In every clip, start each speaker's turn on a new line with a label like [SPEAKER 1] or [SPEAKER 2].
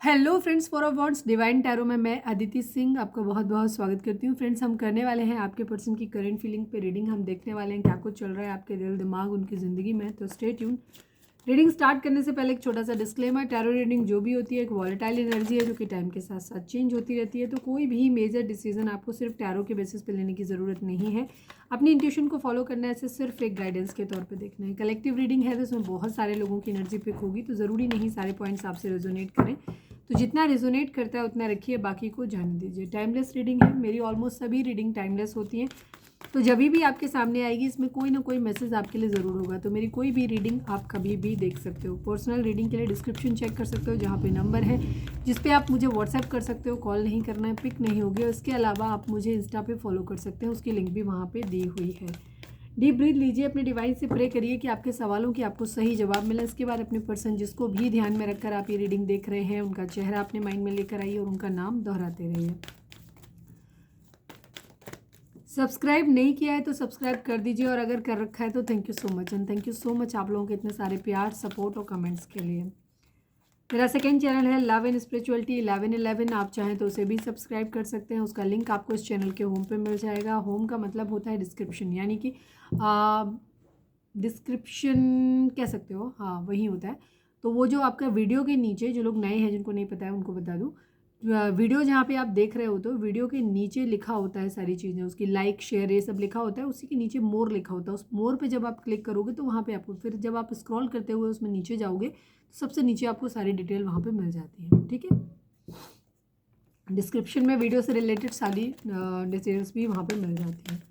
[SPEAKER 1] Hello friends, for of wants divine tarot में मैं अदिति सिंह आपका बहुत बहुत स्वागत करती हूँ। फ्रेंड्स, हम करने वाले हैं आपके पर्सन की करंट फीलिंग पे रीडिंग। हम देखने वाले हैं क्या कुछ चल रहा है आपके दिल दिमाग उनकी ज़िंदगी में। तो स्टे ट्यून। रीडिंग स्टार्ट करने से पहले एक छोटा सा डिस्क्लेमर, टैरो रीडिंग जो भी होती है एक वॉलेटाइल एनर्जी है जो कि टाइम के साथ साथ चेंज होती रहती है। तो कोई भी मेजर डिसीजन आपको सिर्फ टैरो के बेसिस पे लेने की ज़रूरत नहीं है। अपनी इंट्यूशन को फॉलो करना है, इसे सिर्फ एक गाइडेंस के तौर पे देखना है। कलेक्टिव रीडिंग है तो इसमें बहुत सारे लोगों की एनर्जी पिक होगी, तो ज़रूरी नहीं सारे पॉइंट्स आपसे रेजोनेट करें। तो जितना रेजोनेट करता है उतना रखिए, बाकी को जाने दीजिए। टाइमलेस रीडिंग है, मेरी ऑलमोस्ट सभी रीडिंग टाइमलेस होती हैं। तो जब भी आपके सामने आएगी इसमें कोई ना कोई मैसेज आपके लिए ज़रूर होगा। तो मेरी कोई भी रीडिंग आप कभी भी देख सकते हो। पर्सनल रीडिंग के लिए डिस्क्रिप्शन चेक कर सकते हो, जहाँ पे नंबर है जिस पे आप मुझे व्हाट्सएप कर सकते हो। कॉल नहीं करना है, पिक नहीं होगी। इसके अलावा आप मुझे इंस्टा पे फॉलो कर सकते हैं, उसकी लिंक भी वहाँ पे दी हुई है। डीप ब्रीथ लीजिए, अपने डिवाइस से प्रे करिए कि आपके सवालों की आपको सही जवाब मिले। इसके बाद अपने पर्सन जिसको भी ध्यान में रखकर आप ये रीडिंग देख रहे हैं उनका चेहरा अपने माइंड में लेकर आइए और उनका नाम दोहराते रहिए। सब्सक्राइब नहीं किया है तो सब्सक्राइब कर दीजिए, और अगर कर रखा है तो thank you so much. And thank you so much आप लोगों के इतने सारे प्यार, सपोर्ट और कमेंट्स के लिए। मेरा सेकंड चैनल है लव एंड स्पिरिचुअलिटी 1111। आप चाहें तो उसे भी सब्सक्राइब कर सकते हैं। उसका लिंक आपको इस चैनल के होम पे मिल जाएगा। होम का मतलब होता है डिस्क्रिप्शन, यानी कि डिस्क्रिप्शन कह सकते हो, हाँ वही होता है। तो वो जो आपका वीडियो के नीचे, जो लोग नए हैं जिनको नहीं पता है उनको बता दूँ, वीडियो जहाँ पे आप देख रहे हो तो वीडियो के नीचे लिखा होता है सारी चीज़ें, उसकी लाइक शेयर ये सब लिखा होता है। उसी के नीचे मोर लिखा होता है। उस मोर पे जब आप क्लिक करोगे तो वहाँ पे आपको, फिर जब आप स्क्रॉल करते हुए उसमें नीचे जाओगे तो सबसे नीचे आपको सारी डिटेल वहाँ पे मिल जाती है। ठीक है, डिस्क्रिप्शन में वीडियो से रिलेटेड सारी डिटेल्स भी वहाँ पे मिल जाती हैं।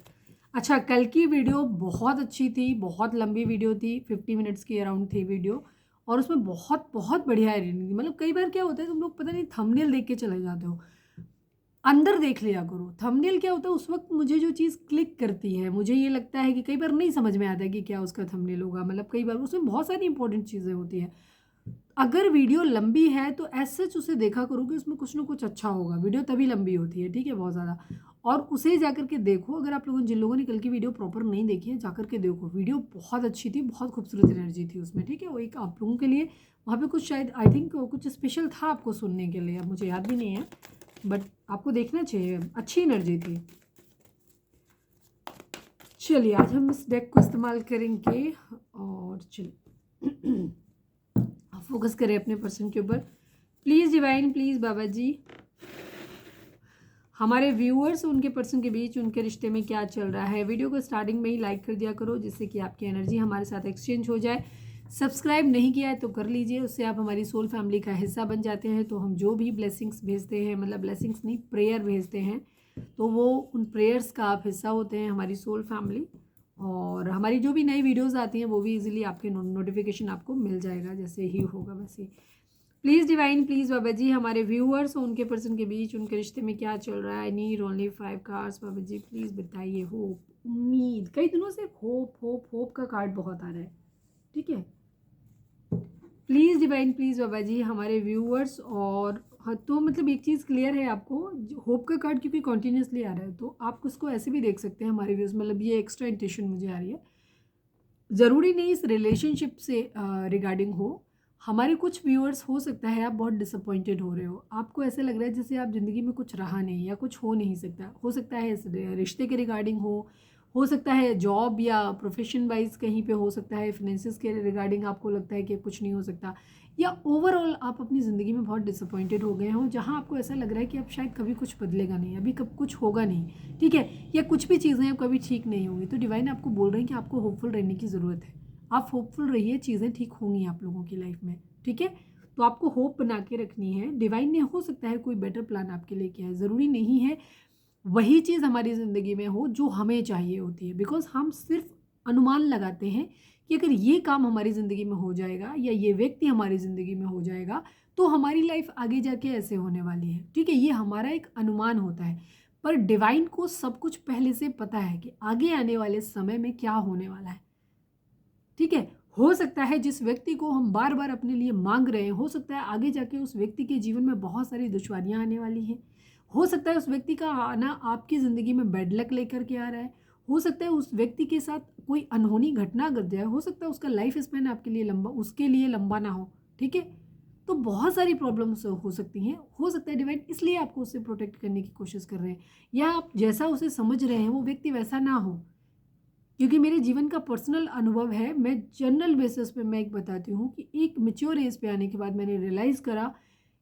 [SPEAKER 1] अच्छा, कल की वीडियो बहुत अच्छी थी, बहुत लंबी वीडियो थी, 50 मिनट्स की अराउंड थी वीडियो, और उसमें बहुत बहुत बढ़िया रीडिंग थी। मतलब कई बार क्या होता है, तुम लोग पता नहीं थंबनेल देख के चले जाते हो, अंदर देख लिया करो। थंबनेल क्या होता है, उस वक्त मुझे जो चीज़ क्लिक करती है, मुझे ये लगता है कि कई बार नहीं समझ में आता है कि क्या उसका थंबनेल होगा। मतलब कई बार उसमें बहुत सारी इंपॉर्टेंट चीज़ें होती हैं। अगर वीडियो लंबी है तो एज सच उसे देखा करो कि उसमें कुछ ना कुछ अच्छा होगा। वीडियो तभी लंबी होती है, ठीक है, बहुत ज़्यादा। और उसे जाकर के देखो। अगर आप लोगों, जिन लोगों ने कल की वीडियो प्रॉपर नहीं देखी है, जाकर के देखो। वीडियो बहुत अच्छी थी, बहुत खूबसूरत एनर्जी थी उसमें, ठीक है। वो एक आप लोगों के लिए वहाँ पे कुछ, शायद आई थिंक कुछ स्पेशल था आपको सुनने के लिए, अब मुझे याद भी नहीं है, बट आपको देखना चाहिए, अच्छी एनर्जी थी। चलिए, आज हम इस डेक को इस्तेमाल करेंगे और चलिए फोकस करें अपने पर्सन के ऊपर। Please divine, please Baba ji, हमारे व्यूअर्स उनके पर्सन के बीच उनके रिश्ते में क्या चल रहा है। वीडियो को स्टार्टिंग में ही लाइक कर दिया करो, जिससे कि आपकी एनर्जी हमारे साथ एक्सचेंज हो जाए। सब्सक्राइब नहीं किया है तो कर लीजिए, उससे आप हमारी सोल फैमिली का हिस्सा बन जाते हैं। तो हम जो भी ब्लेसिंग्स भेजते हैं, मतलब ब्लेसिंग्स नहीं, प्रेयर भेजते हैं, तो वो उन प्रेयर्स का आप हिस्सा होते हैं, हमारी सोल फैमिली। और हमारी जो भी नई वीडियोज़ आती हैं वो भी इजीली आपके नोटिफिकेशन आपको मिल जाएगा, जैसे ही होगा वैसे ही। Please divine, please Baba ji, हमारे व्यूअर्स और उनके पर्सन के बीच उनके रिश्ते में क्या चल रहा है। Need only 5 cards Baba ji, please बताइए। होप, उम्मीद, कई दिनों से होप होप होप का कार्ड बहुत आ रहा है, ठीक है। Please divine, please Baba ji, हमारे व्यूअर्स और, हाँ तो मतलब एक चीज़ क्लियर है आपको, होप का कार्ड क्योंकि कॉन्टीन्यूसली आ रहा है तो आप उसको ऐसे भी देख सकते हैं हमारे व्यूज़, मतलब ये एक्स्ट्रा इंटेंशन मुझे आ रही है। ज़रूरी नहीं इस रिलेशनशिप से रिगार्डिंग हो। हमारे कुछ व्यूअर्स, हो सकता है आप बहुत डिसअपॉइंटेड हो रहे हो, आपको ऐसे लग रहा है जैसे आप ज़िंदगी में कुछ रहा नहीं या कुछ हो नहीं सकता। हो सकता है इस रिश्ते के रिगार्डिंग हो सकता है जॉब या प्रोफेशन वाइज कहीं पे, हो सकता है फिनेंसेस के रिगार्डिंग आपको लगता है कि कुछ नहीं हो सकता, या ओवरऑल आप अपनी ज़िंदगी में बहुत डिसअपॉइंटेड हो गए हो, जहाँ आपको ऐसा लग रहा है कि अब शायद कभी कुछ बदलेगा नहीं, अभी कब कुछ होगा नहीं, ठीक है, या कुछ भी चीज़ें अब कभी ठीक नहीं होंगी। तो डिवाइन आपको बोल रहे हैं कि आपको होपफुल रहने की ज़रूरत है। आप होपफुल रहिए, चीज़ें ठीक होंगी आप लोगों की लाइफ में, ठीक है। तो आपको होप बना के रखनी है। डिवाइन ने, हो सकता है कोई बेटर प्लान आपके लिए किया है, ज़रूरी नहीं है वही चीज़ हमारी ज़िंदगी में हो जो हमें चाहिए होती है। बिकॉज हम सिर्फ अनुमान लगाते हैं कि अगर ये काम हमारी ज़िंदगी में हो जाएगा या ये व्यक्ति हमारी ज़िंदगी में हो जाएगा तो हमारी लाइफ आगे जाके ऐसे होने वाली है, ठीक है। ये हमारा एक अनुमान होता है, पर डिवाइन को सब कुछ पहले से पता है कि आगे आने वाले समय में क्या होने वाला है, ठीक है। हो सकता है जिस व्यक्ति को हम बार बार अपने लिए मांग रहे हैं, हो सकता है आगे जाके उस व्यक्ति के जीवन में बहुत सारी दुश्वारियां आने वाली हैं। हो सकता है उस व्यक्ति का आना आपकी ज़िंदगी में बैड लक लेकर के आ रहा है। हो सकता है उस व्यक्ति के साथ कोई अनहोनी घटना घट जाए। हो सकता है उसका लाइफ स्पैन आपके लिए लंबा, उसके लिए लंबा ना हो, ठीक है। तो तो बहुत सारी प्रॉब्लम्स हो सकती हैं। हो सकता है डिवाइन इसलिए आपको उससे प्रोटेक्ट करने की कोशिश कर रहे हैं, या आप जैसा उसे समझ रहे हैं वो व्यक्ति वैसा ना हो। क्योंकि मेरे जीवन का पर्सनल अनुभव है, मैं जनरल बेसिस पे मैं एक बताती हूँ कि एक मैच्योर एज पे आने के बाद मैंने रियलाइज़ करा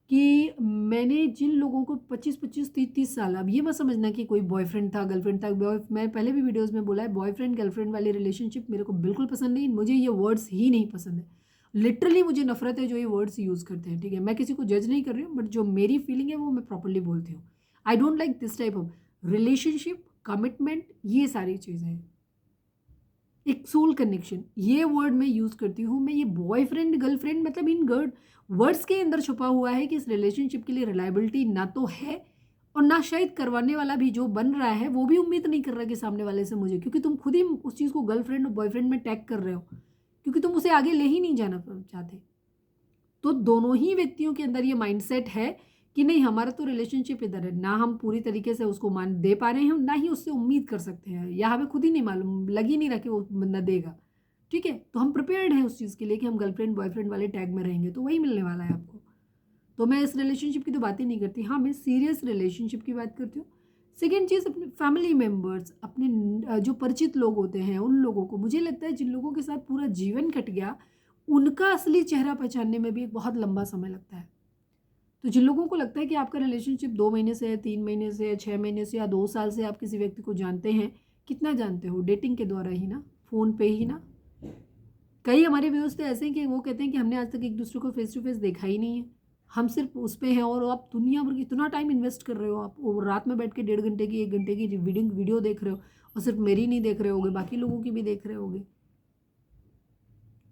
[SPEAKER 1] कि मैंने जिन लोगों को 25-25, 30-30 साल, अब ये मत समझना कि कोई बॉयफ्रेंड था, गर्लफ्रेंड था, मैं पहले भी वीडियोस में बोला है, बॉयफ्रेंड गर्लफ्रेंड वाली रिलेशनशिप मेरे को बिल्कुल पसंद नहीं, मुझे ये वर्ड्स ही नहीं पसंद है। लिटरली मुझे नफरत है जो ये वर्ड्स यूज़ करते हैं, ठीक है। मैं किसी को जज नहीं कर रही हूँ, बट जो मेरी फीलिंग है वो मैं प्रॉपरली बोलती हूँ। I don't like this type of relationship, commitment, ये सारी चीज़ें हैं। एक सोल कनेक्शन, ये वर्ड मैं यूज़ करती हूँ। मैं ये बॉयफ्रेंड गर्लफ्रेंड मतलब इन वर्ड्स के अंदर छुपा हुआ है कि इस रिलेशनशिप के लिए रिलायबिलिटी ना तो है, और ना शायद करवाने वाला भी जो बन रहा है वो भी उम्मीद नहीं कर रहा कि सामने वाले से मुझे, क्योंकि तुम खुद ही उस चीज़ को गर्लफ्रेंड और बॉयफ्रेंड में टैग कर रहे हो, क्योंकि तुम उसे आगे ले ही नहीं जाना चाहते। तो दोनों ही व्यक्तियों के अंदर ये माइंडसेट है कि नहीं, हमारा तो रिलेशनशिप इधर है, ना हम पूरी तरीके से उसको मान दे पा रहे हैं, ना ही उससे उम्मीद कर सकते हैं, या हमें खुद ही नहीं मालूम, लग ही नहीं रहा कि वो बंदा देगा, ठीक है। तो हम प्रिपेयर्ड हैं उस चीज़ के लिए कि हम गर्लफ्रेंड बॉयफ्रेंड वाले टैग में रहेंगे, तो वही मिलने वाला है आपको। तो मैं इस रिलेशनशिप की तो बात ही नहीं करती, हाँ मैं सीरियस रिलेशनशिप की बात करती हूँ। सेकेंड चीज़, अपने फैमिली मेम्बर्स, अपने जो परिचित लोग होते हैं उन लोगों को, मुझे लगता है जिन लोगों के साथ पूरा जीवन कट गया, उनका असली चेहरा पहचानने में भी एक बहुत लंबा समय लगता है। तो जिन लोगों को लगता है कि आपका रिलेशनशिप 2 महीने से है, 3 महीने से है, 6 महीने से या 2 साल से आप किसी व्यक्ति को जानते हैं, कितना जानते हो? डेटिंग के द्वारा ही ना, फ़ोन पे ही ना। कई हमारे व्यूअर्स तो ऐसे हैं कि वो कहते हैं कि हमने आज तक एक दूसरे को फेस टू फेस देखा ही नहीं है, हम सिर्फ उस पे हैं, और आप दुनिया भर इतना टाइम इन्वेस्ट कर रहे हो, आप वो रात में बैठ के 1.5 घंटे की 1 घंटे की वीडियो देख रहे हो, और सिर्फ मेरी नहीं देख रहे होगे, बाकी लोगों की भी देख रहे होगे।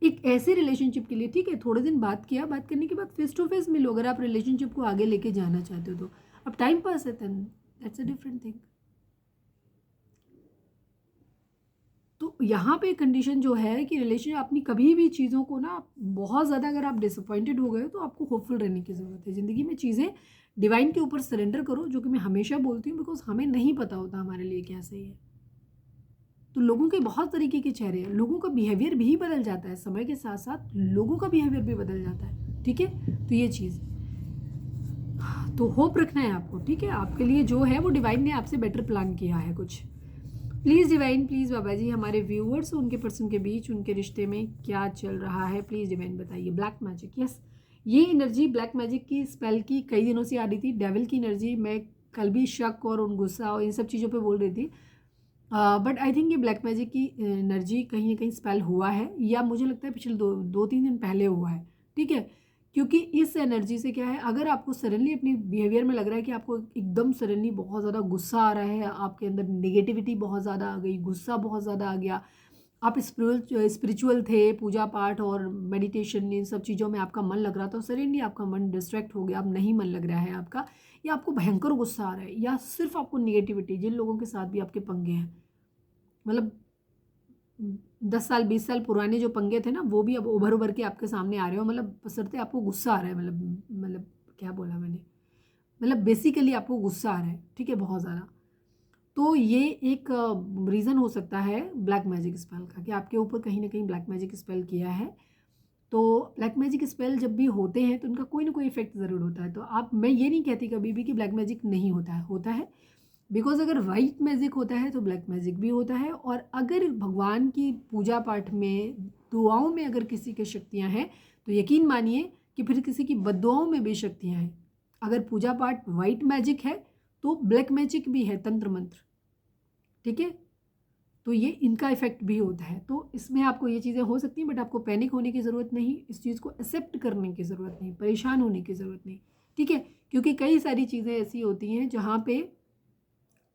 [SPEAKER 1] एक ऐसे रिलेशनशिप के लिए ठीक है, थोड़े दिन बात किया, बात करने के बाद फेस टू फेस मिलो, अगर आप रिलेशनशिप को आगे लेके जाना चाहते हो तो। अब टाइम पास है, then that's a different thing. तो यहाँ पे कंडीशन जो है कि रिलेशन, अपनी कभी भी चीज़ों को ना, बहुत ज़्यादा अगर आप डिसअपॉइंटेड हो गए तो आपको होपफुल रहने की ज़रूरत है ज़िंदगी में। चीज़ें डिवाइन के ऊपर सरेंडर करो, जो कि मैं हमेशा बोलती हूँ, बिकॉज हमें नहीं पता होता हमारे लिए क्या सही है। तो लोगों के बहुत तरीके के चेहरे हैं, लोगों का बिहेवियर भी बदल जाता है, समय के साथ साथ लोगों का बिहेवियर भी बदल जाता है, ठीक है। तो ये चीज़, तो होप रखना है आपको, ठीक है। आपके लिए जो है वो डिवाइन ने आपसे बेटर प्लान किया है कुछ। Please divine, please Baba ji, हमारे व्यूअर्स उनके पर्सन के बीच, उनके रिश्ते में क्या चल रहा है, प्लीज़ डिवाइन बताइए। ब्लैक मैजिक, यस, ये एनर्जी ब्लैक मैजिक की स्पेल की कई दिनों से आ रही थी। डेविल की एनर्जी, मैं कल भी शक और उन गुस्सा और इन सब चीज़ों पे बोल रही थी, बट आई थिंक ये ब्लैक मैजिक की एनर्जी कहीं ना कहीं स्पेल हुआ है, या मुझे लगता है पिछले 2-3 दिन पहले हुआ है, ठीक है। क्योंकि इस एनर्जी से क्या है, अगर आपको सडनली अपनी बिहेवियर में लग रहा है कि आपको एकदम सडनली बहुत ज़्यादा गुस्सा आ रहा है, आपके अंदर नेगेटिविटी बहुत ज़्यादा आ गई, गुस्सा बहुत ज़्यादा आ गया, आप स्पिरिचुअल थे, पूजा पाठ और मेडिटेशन इन सब चीज़ों में आपका मन लग रहा था, सडनली आपका मन डिस्ट्रैक्ट हो गया, अब नहीं मन लग रहा है आपका, या आपको भयंकर गुस्सा आ रहा है, या सिर्फ आपको निगेटिविटी, जिन लोगों के साथ भी आपके पंगे हैं, मतलब 10 साल 20 साल पुराने जो पंगे थे ना, वो भी अब उभर उभर के आपके सामने आ रहे हो, मतलब बशर्ते आपको गुस्सा आ रहा है, मतलब क्या बोला मैंने, मतलब बेसिकली आपको गुस्सा आ रहा है, ठीक है, बहुत ज़्यादा। तो ये एक रीज़न हो सकता है ब्लैक मैजिक स्पेल का, कि आपके ऊपर कहीं ना कहीं ब्लैक मैजिक स्पेल किया है। तो ब्लैक मैजिक स्पेल जब भी होते हैं तो उनका कोई ना कोई इफेक्ट ज़रूर होता है। तो आप, मैं ये नहीं कहती कभी भी कि ब्लैक मैजिक नहीं होता है, होता है, बिकॉज अगर वाइट मैजिक होता है तो ब्लैक मैजिक भी होता है। और अगर भगवान की पूजा पाठ में, दुआओं में अगर किसी की शक्तियाँ हैं, तो यकीन मानिए कि फिर किसी की बद्दुआओं में भी शक्तियाँ हैं। अगर पूजा पाठ वाइट मैजिक है तो ब्लैक मैजिक भी है, तंत्र मंत्र, ठीक है। तो ये इनका इफेक्ट भी होता है। तो इसमें आपको ये चीज़ें हो सकती हैं, बट आपको पैनिक होने की ज़रूरत नहीं, इस चीज़ को एक्सेप्ट करने की ज़रूरत नहीं, परेशान होने की ज़रूरत नहीं, ठीक है। क्योंकि कई सारी चीज़ें ऐसी होती हैं जहाँ पे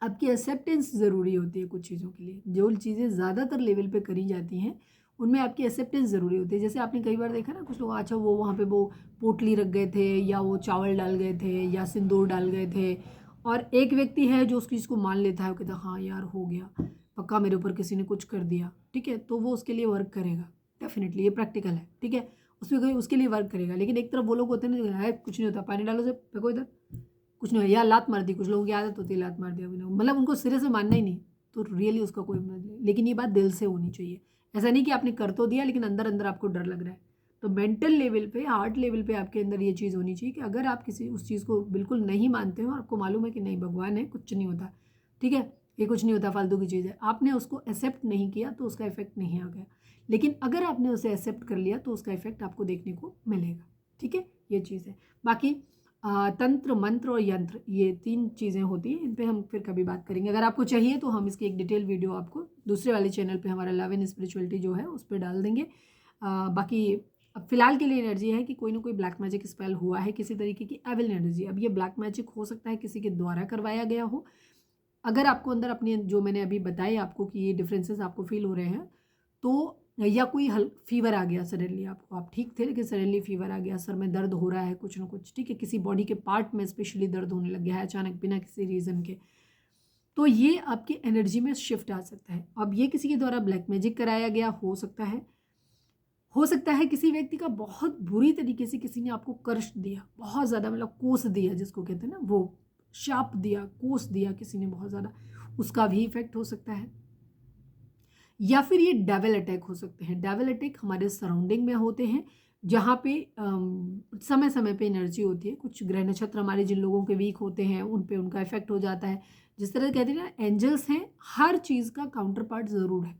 [SPEAKER 1] आपकी एक्सेप्टेंस ज़रूरी होती है कुछ चीज़ों के लिए। जो चीज़ें ज़्यादातर लेवल पे करी जाती हैं उनमें आपकी एक्सेप्टेंस ज़रूरी होती है। जैसे आपने कई बार देखा ना, कुछ लोग, अच्छा वो वहाँ पे वो पोटली रख गए थे, या वो चावल डाल गए थे, या सिंदूर डाल गए थे, और एक व्यक्ति है जो उस चीज़ को मान लेता है, वो कहता है हाँ यार हो गया, पक्का मेरे ऊपर किसी ने कुछ कर दिया, ठीक है, तो वो उसके लिए वर्क करेगा, डेफिनेटली ये प्रैक्टिकल है, ठीक है, उसमें कोई उसके लिए वर्क करेगा। लेकिन एक तरफ वो लोग होते हैं ना, है कुछ नहीं होता, पानी डालो से फेंको इधर, कुछ नहीं, या लात मार दी, कुछ लोगों की आदत होती है लात मार दिया, मतलब उनको सिरे से मानना ही नहीं, तो रियली उसका कोई मतलब नहीं। लेकिन ये बात दिल से होनी चाहिए, ऐसा नहीं कि आपने कर तो दिया लेकिन अंदर अंदर आपको डर लग रहा है, तो मेंटल लेवल पे, हार्ट लेवल पे आपके अंदर ये चीज़ होनी चाहिए कि अगर आप किसी उस चीज़ को बिल्कुल नहीं मानते हो और आपको मालूम है कि नहीं भगवान है, कुछ नहीं होता, ठीक है, ये कुछ नहीं होता, फालतू की चीज़ है, आपने उसको एक्सेप्ट नहीं किया तो उसका इफेक्ट नहीं आ गया। लेकिन अगर आपने उसे एक्सेप्ट कर लिया तो उसका इफेक्ट आपको देखने को मिलेगा। ठीक है, ये चीज़ है। बाकी तंत्र, मंत्र और यंत्र, ये 3 चीज़ें होती हैं, इन पे हम फिर कभी बात करेंगे। अगर आपको चाहिए तो हम इसकी एक डिटेल वीडियो आपको दूसरे वाले चैनल पे, हमारा लव एंड स्पिरिचुअलिटी जो है, उस पर डाल देंगे। बाकी अब फिलहाल के लिए एनर्जी है कि कोई ना कोई ब्लैक मैजिक स्पेल हुआ है, किसी तरीके की एविल एनर्जी। अब ये ब्लैक मैजिक हो सकता है किसी के द्वारा करवाया गया हो। अगर आपको अंदर अपने, जो मैंने अभी बताए आपको कि ये डिफरेंसेस आपको फील हो रहे हैं, तो या कोई फीवर आ गया सडनली आपको, आप ठीक थे लेकिन सडनली फीवर आ गया, सर में दर्द हो रहा है कुछ ना कुछ, ठीक है, किसी बॉडी के पार्ट में स्पेशली दर्द होने लग गया है अचानक बिना किसी रीज़न के, तो ये आपकी एनर्जी में शिफ्ट आ सकता है। अब ये किसी के द्वारा ब्लैक मैजिक कराया गया हो सकता है। हो सकता है किसी व्यक्ति का बहुत बुरी तरीके से किसी ने आपको कष्ट दिया, बहुत ज़्यादा, मतलब कोस दिया जिसको कहते हैं ना, वो शाप दिया, कोस दिया किसी ने बहुत ज़्यादा, उसका भी इफेक्ट हो सकता है। या फिर ये डेविल अटैक हो सकते हैं। डेविल अटैक हमारे सराउंडिंग में होते हैं, जहाँ पे समय समय पे एनर्जी होती है। कुछ ग्रह नक्षत्र हमारे जिन लोगों के वीक होते हैं उन पे उनका इफेक्ट हो जाता है। जिस तरह कहते हैं ना एंजल्स हैं, हर चीज़ का काउंटर पार्ट ज़रूर है,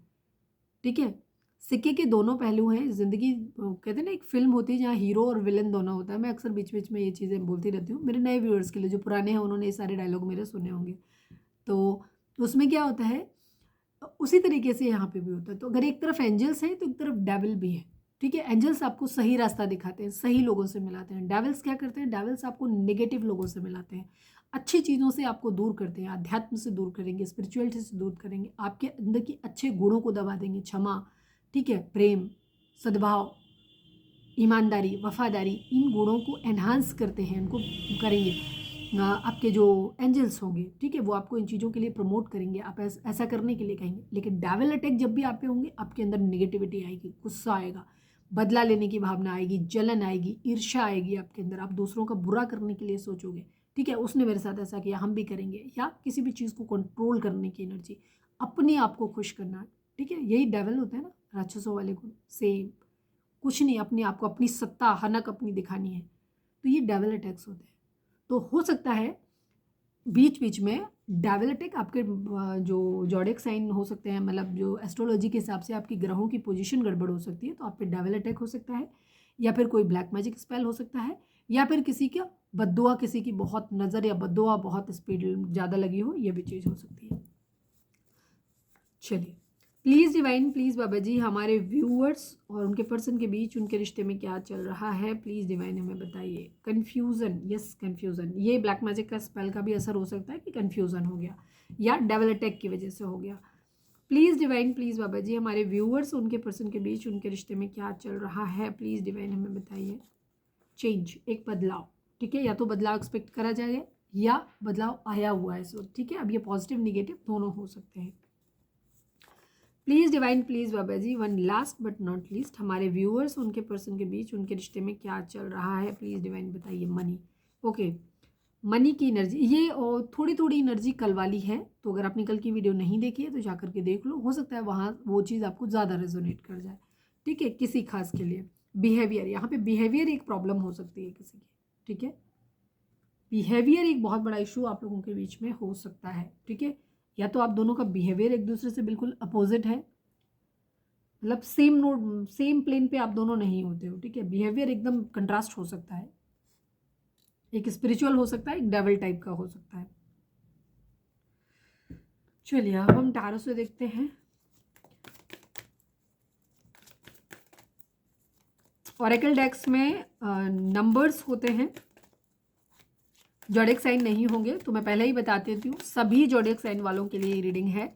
[SPEAKER 1] ठीक है। सिक्के के दोनों पहलू हैं। ज़िंदगी कहते हैं ना, एक फिल्म होती है जहाँ हीरो और विलन दोनों होता है। मैं अक्सर बीच बीच में ये चीज़ें बोलती रहती हूँ मेरे नए व्यूअर्स के लिए, जो पुराने हैं उन्होंने ये सारे डायलॉग मेरे सुने होंगे। तो उसमें क्या होता है, उसी तरीके से यहाँ पे भी होता है। तो अगर एक तरफ एंजल्स हैं तो एक तरफ डेविल भी है, ठीक है। एंजल्स आपको सही रास्ता दिखाते हैं, सही लोगों से मिलाते हैं। डेविल्स क्या करते हैं, डेविल्स आपको नेगेटिव लोगों से मिलाते हैं, अच्छी चीज़ों से आपको दूर करते हैं, अध्यात्म से दूर करेंगे, स्पिरिचुअलिटी से दूर करेंगे, आपके अंदर की अच्छे गुणों को दबा देंगे, क्षमा, ठीक है, प्रेम, सद्भाव, ईमानदारी, वफादारी, इन गुणों को एनहांस करते हैं, इनको करेंगे। आपके जो एंजल्स होंगे, ठीक है, वो आपको इन चीज़ों के लिए प्रमोट करेंगे, आप ऐसा करने के लिए कहेंगे। लेकिन डेविल अटैक जब भी आप पे होंगे, आपके अंदर नेगेटिविटी आएगी, गुस्सा आएगा, बदला लेने की भावना आएगी, जलन आएगी, ईर्ष्या आएगी आपके अंदर, आप दूसरों का बुरा करने के लिए सोचोगे, ठीक है, उसने मेरे साथ ऐसा किया हम भी करेंगे, या किसी भी चीज़ को कंट्रोल करने की एनर्जी, अपने आप को खुश करना, ठीक है, यही डेविल होता है ना, राक्षसों वाले गुण। सेम कुछ नहीं, अपने आप को, अपनी सत्ता, हनक अपनी दिखानी है, तो ये डेविल अटैक्स होते हैं। तो हो सकता है बीच बीच में डेविल अटैक आपके जो जॉडिक साइन हो सकते हैं, मतलब जो एस्ट्रोलॉजी के हिसाब से आपकी ग्रहों की पोजीशन गड़बड़ हो सकती है, तो आप पे डेविल अटैक हो सकता है, या फिर कोई ब्लैक मैजिक स्पेल हो सकता है, या फिर किसी का बद्दुआ, किसी की बहुत नज़र या बद्दुआ बहुत स्पीड ज़्यादा लगी हो, यह भी चीज़ हो सकती है। चलिए, please divine, please Baba ji, हमारे व्यूअर्स और उनके पर्सन के बीच उनके रिश्ते में क्या चल रहा है, प्लीज़ डिवाइन हमें बताइए। कन्फ्यूज़न, यस कन्फ्यूज़न, ये ब्लैक मैजिक का स्पेल का भी असर हो सकता है कि कन्फ्यूज़न हो गया, या डेविल अटैक की वजह से हो गया। Please divine, please Baba ji, हमारे व्यूअर्स उनके पर्सन के बीच उनके रिश्ते में क्या चल रहा है, प्लीज़ डिवाइन हमें बताइए। चेंज, एक बदलाव, ठीक है, या तो बदलाव एक्सपेक्ट करा जाए या बदलाव आया हुआ है इस वक्त, ठीक है। अब ये पॉजिटिव निगेटिव दोनों हो सकते हैं। Please divine, please Baba ji, one last but not least, हमारे व्यूअर्स उनके पर्सन के बीच उनके रिश्ते में क्या चल रहा है, प्लीज़ डिवाइन बताइए। मनी, ओके, मनी की एनर्जी, ये और थोड़ी थोड़ी एनर्जी कल वाली है, तो अगर आपने कल की वीडियो नहीं देखी है तो जा करके देख लो, हो सकता है वहाँ वो चीज़ आपको ज़्यादा रेजोनेट कर जाए, ठीक है, किसी खास के लिए। बिहेवियर, यहाँ पे बिहेवियर एक प्रॉब्लम हो सकती है किसी की, ठीक है, बिहेवियर एक बहुत बड़ा इशू आप लोगों के बीच में हो सकता है, ठीक है। या तो आप दोनों का बिहेवियर एक दूसरे से बिल्कुल अपोजिट है, मतलब सेम नोड, सेम प्लेन पे आप दोनों नहीं होते हो, ठीक है, बिहेवियर एकदम कंट्रास्ट हो सकता है, एक स्पिरिचुअल हो सकता है, एक डेविल टाइप का हो सकता है। चलिए, अब हम टैरो से देखते हैं। ऑरेकल डेक्स में नंबर्स होते हैं, जोडिक साइन नहीं होंगे, तो मैं पहले ही बता देती हूँ, सभी जोडिक साइन वालों के लिए ये रीडिंग है।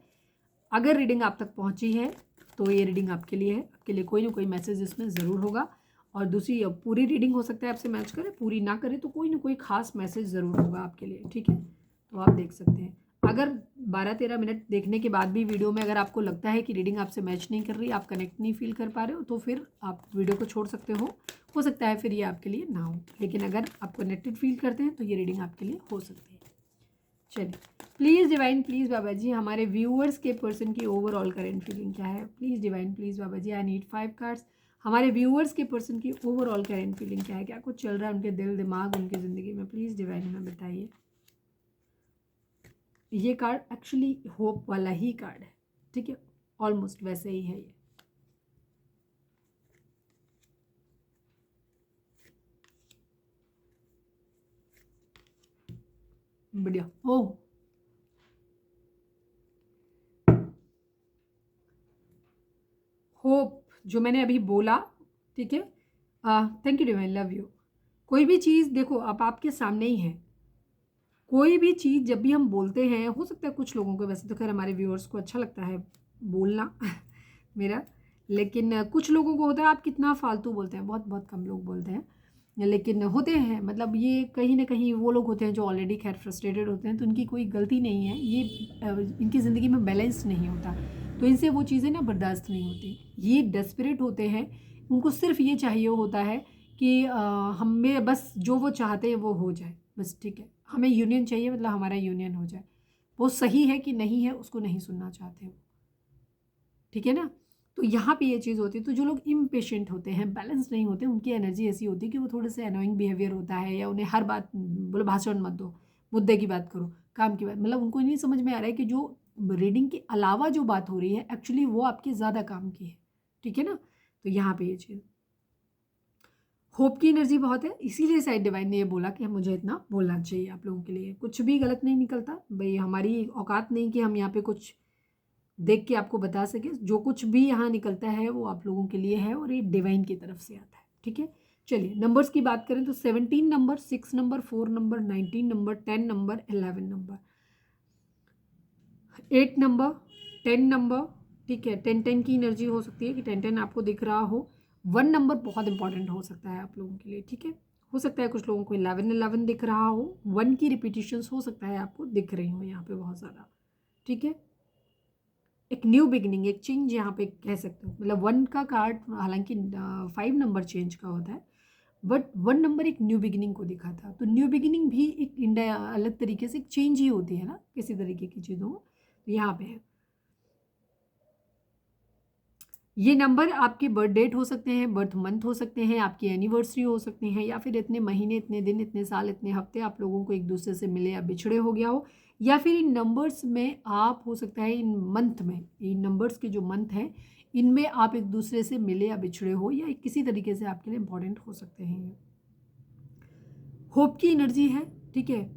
[SPEAKER 1] अगर रीडिंग आप तक पहुँची है तो ये रीडिंग आपके लिए है, आपके लिए कोई ना कोई मैसेज इसमें ज़रूर होगा। और दूसरी, पूरी रीडिंग हो सकता है आपसे मैच करे, पूरी ना करे तो कोई ना कोई खास मैसेज ज़रूर होगा आपके लिए, ठीक है, तो आप देख सकते हैं। अगर 12-13 मिनट देखने के बाद भी वीडियो में अगर आपको लगता है कि रीडिंग आपसे मैच नहीं कर रही, आप कनेक्ट नहीं फील कर पा रहे हो, तो फिर आप वीडियो को छोड़ सकते हो सकता है फिर ये आपके लिए ना हो, लेकिन अगर आप कनेक्टेड फील करते हैं तो ये रीडिंग आपके लिए हो सकती है। चलिए, please divine, please Baba ji, हमारे व्यूअर्स के पर्सन की ओवरऑल करेंट फीलिंग क्या है, please divine, please Baba ji, I need 5 cards. हमारे व्यूअर्स के पर्सन की ओवरऑल करेंट फीलिंग क्या है, क्या कुछ चल रहा है उनके दिल दिमाग उनकी ज़िंदगी में, प्लीज़ डिवाइन में बताइए। ये कार्ड एक्चुअली होप वाला ही कार्ड है, ठीक है, ऑलमोस्ट वैसे ही है ये। बढ़िया। ओ होप जो मैंने अभी बोला, ठीक है, thank you divine, love you. कोई भी चीज़ देखो अब आपके सामने ही है, कोई भी चीज़ जब भी हम बोलते हैं, हो सकता है कुछ लोगों को, वैसे तो खैर हमारे व्यूअर्स को अच्छा लगता है बोलना मेरा, लेकिन कुछ लोगों को होता है आप कितना फालतू बोलते हैं, बहुत बहुत कम लोग बोलते हैं, लेकिन होते हैं, मतलब ये कहीं ना कहीं वो लोग होते हैं जो ऑलरेडी खैर फ्रस्ट्रेटेड होते हैं, तो इनकी कोई गलती नहीं है, ये इनकी ज़िंदगी में बैलेंस नहीं होता, तो इनसे वो चीज़ें ना बर्दाश्त नहीं होती। ये डेस्परेट होते हैं, उनको सिर्फ ये चाहिए होता है कि हमें बस जो वो चाहते हैं वो हो जाए, बस ठीक है, हमें यूनियन चाहिए, मतलब हमारा यूनियन हो जाए, वो सही है कि नहीं है उसको नहीं सुनना चाहते हो, ठीक है ना। तो यहाँ पे ये चीज़ होती है, तो जो लोग इम्पेशेंट होते हैं, बैलेंस नहीं होते, उनकी एनर्जी ऐसी होती है कि वो थोड़े से अनोइंग बिहेवियर होता है, या उन्हें हर बात बोलो भाषण मत दो, मुद्दे की बात करो, काम की बात, मतलब उनको नहीं समझ में आ रहा है कि जो रीडिंग के अलावा जो बात हो रही है एक्चुअली वो आपके ज़्यादा काम की है, ठीक है ना। तो यहाँ पे ये चीज़ होप की एनर्जी बहुत है, इसीलिए शायद डिवाइन ने ये बोला कि मुझे इतना बोलना चाहिए आप लोगों के लिए, कुछ भी गलत नहीं निकलता भाई, हमारी औकात नहीं कि हम यहाँ पे कुछ देख के आपको बता सके, जो कुछ भी यहाँ निकलता है वो आप लोगों के लिए है और ये डिवाइन की तरफ से आता है, ठीक है। चलिए नंबर्स की बात करें तो 17 number, 6 number, 4 number, 19 number, 10 number, 11 number, 8 number, 10 number, ठीक है, 10 की एनर्जी हो सकती है कि 10 आपको दिख रहा हो। 1 नंबर बहुत इंपॉर्टेंट हो सकता है आप लोगों के लिए, ठीक है, हो सकता है कुछ लोगों को 11 दिख रहा हो, 1 की रिपीटिशंस हो सकता है आपको दिख रही हो यहाँ पे बहुत ज़्यादा, ठीक है। एक न्यू बिगिनिंग, एक चेंज यहाँ पे कह सकते हो, मतलब 1 का कार्ड हालांकि 5 नंबर चेंज का होता है, बट 1 नंबर एक न्यू बिगिनिंग को दिखा था, तो न्यू बिगिनिंग भी एक इंडिया अलग तरीके से एक चेंज ही होती है ना किसी तरीके की चीज़ों, तो यहाँ पे है। ये नंबर आपके बर्थ डेट हो सकते हैं, बर्थ मंथ हो सकते हैं, आपकी एनिवर्सरी हो सकती हैं, या फिर इतने महीने, इतने दिन, इतने साल, इतने हफ्ते आप लोगों को एक दूसरे से मिले या बिछड़े हो गया हो, या फिर इन नंबर्स में आप हो सकता है इन मंथ में, इन नंबर्स के जो मंथ हैं इनमें आप एक दूसरे से मिले या बिछड़े हो, या किसी तरीके से आपके लिए इंपॉर्टेंट हो सकते हैं। होप की एनर्जी है, ठीक है,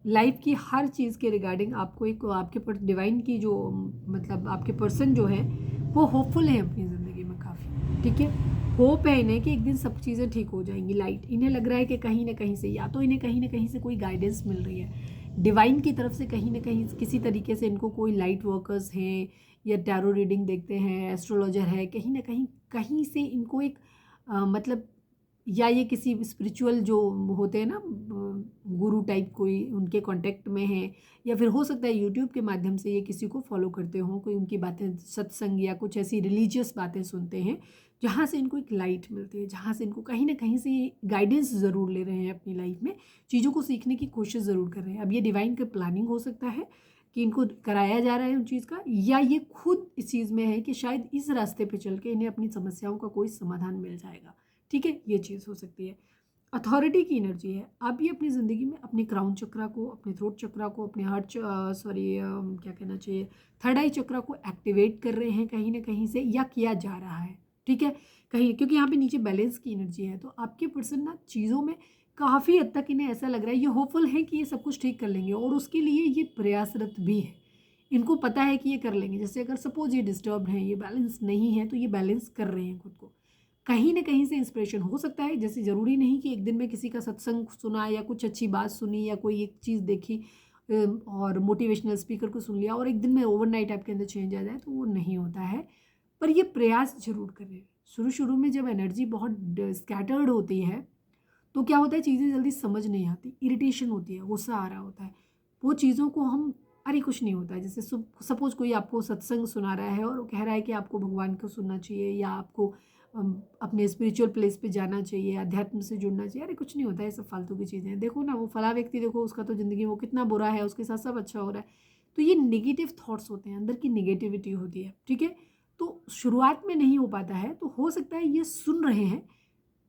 [SPEAKER 1] लाइफ की हर चीज़ के रिगार्डिंग आपको एक आपके पर डिवाइन की जो मतलब आपके पर्सन जो है वो होपफुल है अपनी ज़िंदगी में काफ़ी, ठीक है, होप है इन्हें कि एक दिन सब चीज़ें ठीक हो जाएंगी, लाइट इन्हें लग रहा है कि कहीं ना कहीं से, या तो इन्हें कहीं ना कहीं से कोई गाइडेंस मिल रही है डिवाइन की तरफ से, कहीं ना कहीं किसी तरीके से इनको कोई लाइट वर्कर्स हैं या टैरो रीडिंग देखते हैं, एस्ट्रोलॉजर है, कहीं ना कहीं कहीं से इनको एक मतलब, या ये किसी स्पिरिचुअल जो होते हैं ना गुरु टाइप कोई उनके कांटेक्ट में है, या फिर हो सकता है यूट्यूब के माध्यम से ये किसी को फॉलो करते हों, कोई उनकी बातें सत्संग या कुछ ऐसी रिलीजियस बातें सुनते हैं जहाँ से इनको एक लाइट मिलती है, जहाँ से इनको कहीं ना कहीं से गाइडेंस ज़रूर ले रहे हैं अपनी लाइफ में, चीज़ों को सीखने की कोशिश ज़रूर कर रहे हैं। अब ये डिवाइन का प्लानिंग हो सकता है कि इनको कराया जा रहा है उन चीज़ का, या ये खुद इस चीज़ में है कि शायद इस रास्ते पे चल के इन्हें अपनी समस्याओं का कोई समाधान मिल जाएगा, ठीक है, ये चीज़ हो सकती है। अथॉरिटी की एनर्जी है, आप ये अपनी ज़िंदगी में अपने क्राउन चक्रा को, अपने थ्रोट चक्रा को, अपने हार्ट क्या कहना चाहिए, थर्ड आई चक्रा को एक्टिवेट कर रहे हैं कहीं ना कहीं से, या किया जा रहा है, ठीक है, कहीं, क्योंकि यहाँ पे नीचे बैलेंस की एनर्जी है, तो आपके पर्सन ना चीज़ों में काफ़ी हद तक इन्हें ऐसा लग रहा है, ये होपफुल है कि ये सब कुछ ठीक कर लेंगे, और उसके लिए ये प्रयासरत भी है, इनको पता है कि ये कर लेंगे। जैसे अगर सपोज ये डिस्टर्ब हैं, ये बैलेंस नहीं है, तो ये बैलेंस कर रहे हैं खुद को, कहीं ना कहीं से इंस्पिरेशन हो सकता है, जैसे ज़रूरी नहीं कि एक दिन में किसी का सत्संग सुना या कुछ अच्छी बात सुनी या कोई एक चीज़ देखी और मोटिवेशनल स्पीकर को सुन लिया और एक दिन में ओवरनाइट आपके अंदर चेंज आ जाए, तो वो नहीं होता है, पर ये प्रयास जरूर करें। शुरू शुरू में जब एनर्जी बहुत स्कैटर्ड होती है तो क्या होता है, चीज़ें जल्दी समझ नहीं आती, इरिटेशन होती है, गुस्सा आ रहा होता है, वो चीज़ों को हम अरे कुछ नहीं होता है, जैसे सपोज कोई आपको सत्संग सुना रहा है और वो कह रहा है कि आपको भगवान को सुनना चाहिए या आपको अपने स्पिरिचुअल प्लेस पे जाना चाहिए, अध्यात्म से जुड़ना चाहिए, अरे कुछ नहीं होता है, ये सब फालतू की चीज़ें हैं, देखो ना वो फला व्यक्ति देखो उसका तो ज़िंदगी वो कितना बुरा है, उसके साथ सब अच्छा हो रहा है, तो ये नेगेटिव थॉट्स होते हैं, अंदर की नेगेटिविटी होती है, ठीक है। तो शुरुआत में नहीं हो पाता है, तो हो सकता है ये सुन रहे हैं,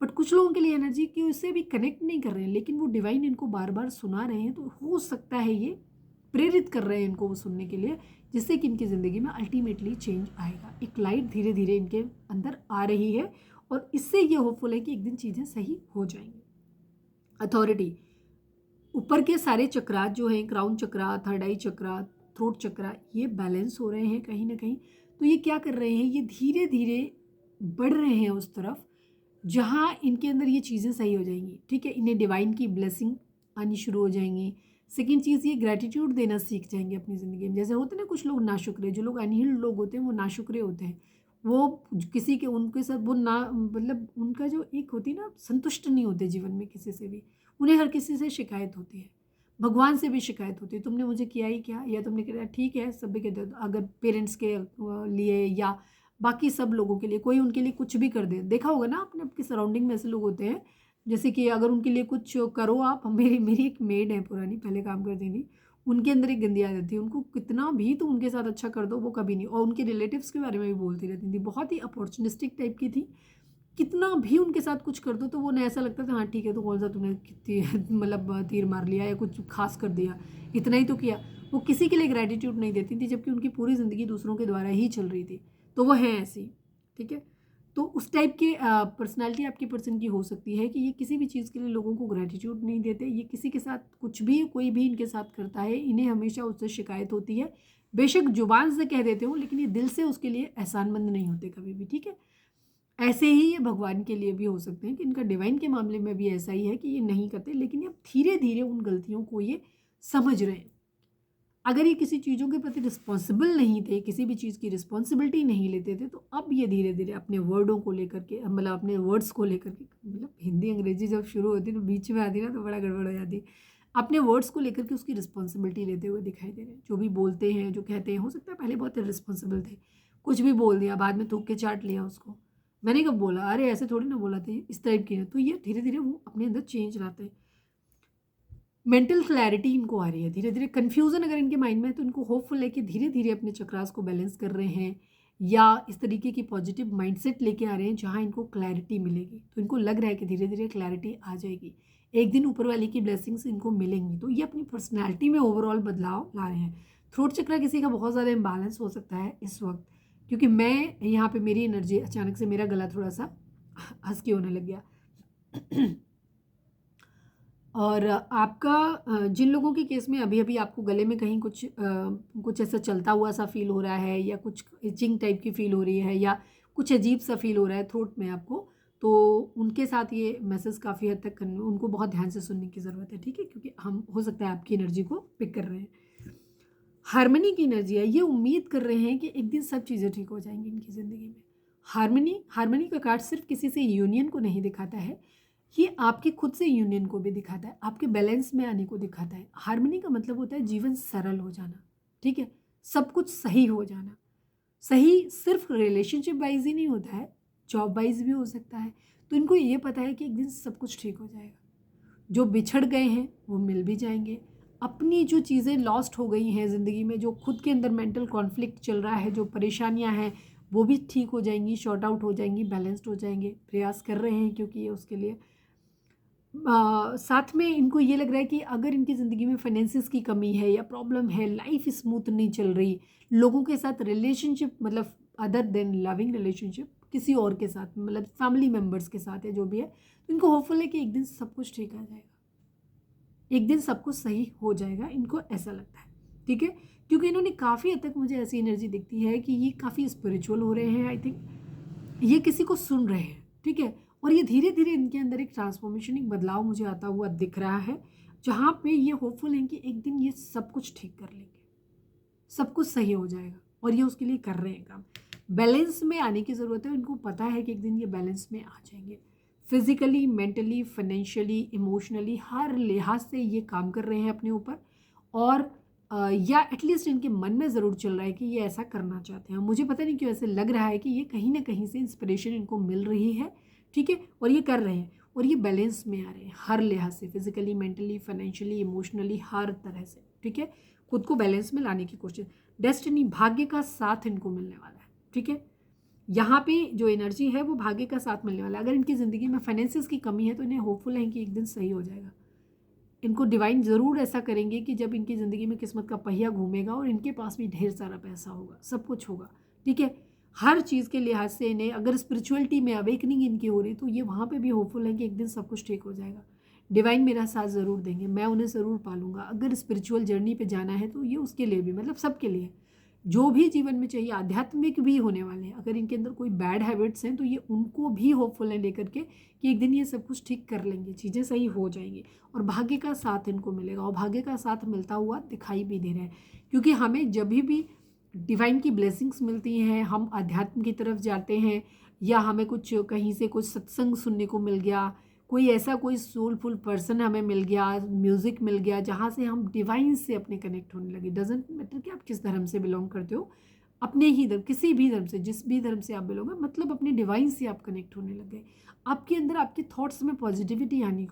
[SPEAKER 1] बट कुछ लोगों के लिए एनर्जी की उससे भी कनेक्ट नहीं कर रहे हैं, लेकिन वो डिवाइन इनको बार बार सुना रहे हैं, तो हो सकता है ये प्रेरित कर रहे हैं इनको वो सुनने के लिए, जिससे कि इनकी ज़िंदगी में अल्टीमेटली चेंज आएगा। एक लाइट धीरे धीरे इनके अंदर आ रही है और इससे ये होपफुल है कि एक दिन चीज़ें सही हो जाएंगी। अथॉरिटी, ऊपर के सारे चक्रात जो हैं, क्राउन चक्रा, थर्ड आई चक्रा, थ्रोट चक्रा, ये बैलेंस हो रहे हैं कहीं ना कहीं। तो ये क्या कर रहे हैं, ये धीरे धीरे बढ़ रहे हैं उस तरफ जहाँ इनके अंदर ये चीज़ें सही हो जाएंगी। ठीक है, इन्हें डिवाइन की ब्लेसिंग आनी शुरू हो जाएंगी। सेकेंड चीज़, ये ग्रेटिट्यूड देना सीख जाएंगे अपनी ज़िंदगी में। जैसे होते हैं ना कुछ लोग नाशुक्रे, जो लोग अनहील्ड लोग होते हैं वो नाशुक्रे होते हैं। वो किसी के उनके साथ वो ना मतलब उनका जो एक होती है ना, संतुष्ट नहीं होते जीवन में किसी से भी। उन्हें हर किसी से शिकायत होती है, भगवान से भी शिकायत होती है, तुमने मुझे किया ही क्या, या तुमने किया। ठीक है, सभी के अगर पेरेंट्स के लिए या बाकी सब लोगों के लिए कोई उनके लिए कुछ भी कर दे, देखा होगा ना आपने, आपके सराउंडिंग में ऐसे लोग होते हैं, जैसे कि अगर उनके लिए कुछ करो आप। मेरी मेरी एक मेड है पुरानी, पहले काम करती थी, उनके अंदर एक गंदी आदत थी, उनको कितना भी तो उनके साथ अच्छा कर दो वो कभी नहीं, और उनके रिलेटिव्स के बारे में भी बोलती रहती थी, बहुत ही अपॉर्चुनिस्टिक टाइप की थी। कितना भी उनके साथ कुछ कर दो तो वो ऐसा लगता था हाँ ठीक है, तो कौन सा तूने कितनी मतलब तीर मार लिया या कुछ खास कर दिया, इतना ही तो किया। वो किसी के लिए ग्रेटिट्यूड नहीं देती थी, जबकि उनकी पूरी ज़िंदगी दूसरों के द्वारा ही चल रही थी। तो वो है ऐसी। ठीक है, तो उस टाइप की पर्सनैलिटी आपकी पर्सन की हो सकती है कि ये किसी भी चीज़ के लिए लोगों को ग्रेटिट्यूड नहीं देते। ये किसी के साथ कुछ भी कोई भी इनके साथ करता है, इन्हें हमेशा उससे शिकायत होती है। बेशक जुबान से कह देते हो, लेकिन ये दिल से उसके लिए एहसानमंद नहीं होते कभी भी। ठीक है, ऐसे ही ये भगवान के लिए भी हो सकते हैं कि इनका डिवाइन के मामले में भी ऐसा ही है कि ये नहीं करते, लेकिन ये धीरे धीरे उन गलतियों को ये समझ रहे हैं। अगर ये किसी चीज़ों के प्रति रिस्पॉन्सिबल नहीं थे, किसी भी चीज़ की रिस्पॉन्सिबिलिटी नहीं लेते थे, तो अब ये धीरे धीरे अपने वर्डों को लेकर के, मतलब अपने वर्ड्स को लेकर के, मतलब हिंदी अंग्रेजी जब शुरू होती है तो बीच में आती ना तो बड़ा गड़बड़ हो जाती। अपने वर्ड्स को लेकर के उसकी रिस्पॉन्सिबिलिटी लेते हुए दिखाई दे रहे हैं। जो भी बोलते हैं, जो कहते हैं, हो सकता है पहले बहुत रिस्पॉन्सिबल थे, कुछ भी बोल दिया, बाद में थूक के चाट लिया उसको, मैंने कब बोला, अरे ऐसे थोड़ी ना बोला था, इस टाइप की है। तो ये धीरे धीरे वो अपने अंदर चेंज लाते हैं। मेंटल क्लैरिटी इनको आ रही है धीरे धीरे। कन्फ्यूज़न अगर इनके माइंड में है तो इनको होपफुल है कि धीरे धीरे अपने चक्रास को बैलेंस कर रहे हैं, या इस तरीके की पॉजिटिव माइंडसेट लेके आ रहे हैं जहाँ इनको क्लैरिटी मिलेगी। तो इनको लग रहा है कि धीरे धीरे क्लैरिटी आ जाएगी, एक दिन ऊपर वाले की ब्लेसिंग्स इनको मिलेंगी। तो ये अपनी पर्सनैलिटी में ओवरऑल बदलाव ला रहे हैं। थ्रोट चक्रा किसी का बहुत ज़्यादा इम्बैलेंस हो सकता है इस वक्त, क्योंकि मैं यहाँ पे मेरी एनर्जी अचानक से, मेरा गला थोड़ा सा हस्की होने लग गया। और आपका जिन लोगों के केस में अभी अभी आपको गले में कहीं कुछ ऐसा चलता हुआ सा फील हो रहा है, या कुछ इचिंग टाइप की फील हो रही है, या कुछ अजीब सा फील हो रहा है थ्रोट में आपको, तो उनके साथ ये मैसेज काफ़ी हद तक उनको बहुत ध्यान से सुनने की ज़रूरत है। ठीक है, क्योंकि हम हो सकता है आपकी एनर्जी को पिक कर रहे हैं। हारमनी की एनर्जी है, ये उम्मीद कर रहे हैं कि एक दिन सब चीज़ें ठीक हो जाएंगी इनकी ज़िंदगी में। हारमनी का कार्ड सिर्फ किसी से यूनियन को नहीं दिखाता है, ये आपके खुद से यूनियन को भी दिखाता है, आपके बैलेंस में आने को दिखाता है। हारमनी का मतलब होता है जीवन सरल हो जाना। ठीक है, सब कुछ सही हो जाना। सही सिर्फ रिलेशनशिप वाइज ही नहीं होता है, जॉब वाइज भी हो सकता है। तो इनको ये पता है कि एक दिन सब कुछ ठीक हो जाएगा। जो बिछड़ गए हैं वो मिल भी जाएंगे। अपनी जो चीज़ें लॉस्ट हो गई हैं ज़िंदगी में, जो खुद के अंदर मेंटल कॉन्फ्लिक्ट चल रहा है, जो परेशानियां हैं, वो भी ठीक हो जाएंगी, शॉर्ट आउट हो जाएंगी, बैलेंस्ड हो जाएंगे। प्रयास कर रहे हैं क्योंकि ये उसके लिए साथ में इनको ये लग रहा है कि अगर इनकी ज़िंदगी में फाइनेंसिस की कमी है या प्रॉब्लम है, लाइफ स्मूथ नहीं चल रही, लोगों के साथ रिलेशनशिप, मतलब अदर देन लविंग रिलेशनशिप, किसी और के साथ, मतलब फैमिली मेम्बर्स के साथ है जो भी है, तो इनको होपफुल है कि एक दिन सब कुछ ठीक आ जाएगा, एक दिन सब कुछ सही हो जाएगा, इनको ऐसा लगता है। ठीक है, क्योंकि इन्होंने काफ़ी हद तक, मुझे ऐसी एनर्जी दिखती है कि ये काफ़ी स्पिरिचुअल हो रहे हैं। आई थिंक ये किसी को सुन रहे हैं। ठीक है, और ये धीरे धीरे इनके अंदर एक ट्रांसफॉर्मेशन, एक बदलाव मुझे आता हुआ दिख रहा है, जहाँ पे ये होपफुल हैं कि एक दिन ये सब कुछ ठीक कर लेंगे, सब कुछ सही हो जाएगा, और ये उसके लिए कर रहे हैं काम। बैलेंस में आने की ज़रूरत है, इनको पता है कि एक दिन ये बैलेंस में आ जाएंगे। फिजिकली, मेंटली, फाइनेंशियली, इमोशनली, हर लिहाज से ये काम कर रहे हैं अपने ऊपर, और या एटलीस्ट इनके मन में ज़रूर चल रहा है कि ये ऐसा करना चाहते हैं। मुझे पता नहीं क्यों ऐसे लग रहा है कि ये कहीं ना कहीं से इंस्पिरेशन इनको मिल रही है। ठीक है, और ये कर रहे हैं, और ये बैलेंस में आ रहे हैं हर लिहाज से, फिजिकली, मेंटली, फाइनेंशियली, इमोशनली, हर तरह से। ठीक है, खुद को बैलेंस में लाने की कोशिश। डेस्टिनी, भाग्य का साथ इनको मिलने वाला है। ठीक है, यहाँ पे जो एनर्जी है वो भाग्य का साथ मिलने वाला है। अगर इनकी ज़िंदगी में फाइनेंसिस की कमी है तो इन्हें होपफुल है कि एक दिन सही हो जाएगा। इनको डिवाइन ज़रूर ऐसा करेंगे कि जब इनकी ज़िंदगी में किस्मत का पहिया घूमेगा और इनके पास भी ढेर सारा पैसा होगा, सब कुछ होगा, ठीक है। हर चीज़ के लिहाज से इन्हें अगर स्पिरिचुअलिटी में अवेकनिंग इनकी हो रही तो ये वहाँ पे भी होपफुल है कि एक दिन सब कुछ ठीक हो जाएगा। डिवाइन मेरा साथ ज़रूर देंगे, मैं उन्हें ज़रूर पालूंगा। अगर स्पिरिचुअल जर्नी पे जाना है तो ये उसके लिए भी, मतलब सबके लिए जो भी जीवन में चाहिए, आध्यात्मिक भी होने वाले हैं। अगर इनके अंदर कोई बैड हैबिट्स हैं तो ये उनको भी होपफुल है लेकर के कि एक दिन ये सब कुछ ठीक कर लेंगे, चीज़ें सही हो जाएंगी और भाग्य का साथ इनको मिलेगा। और भाग्य का साथ मिलता हुआ दिखाई भी दे रहा है, क्योंकि हमें जब भी डिवाइन की ब्लेसिंग्स मिलती हैं, हम अध्यात्म की तरफ जाते हैं या हमें कुछ कहीं से कुछ सत्संग सुनने को मिल गया, कोई ऐसा कोई सोलफुल पर्सन हमें मिल गया, म्यूज़िक मिल गया जहाँ से हम डिवाइन से अपने कनेक्ट होने लगे। डजेंट मैटर कि आप किस धर्म से बिलोंग करते हो, अपने ही धर्म, किसी भी धर्म से, जिस भी धर्म से आप बिलोंग है, मतलब अपने डिवाइन से आप कनेक्ट होने लग गए। आपके अंदर आपके थॉट्स में पॉजिटिविटी आनी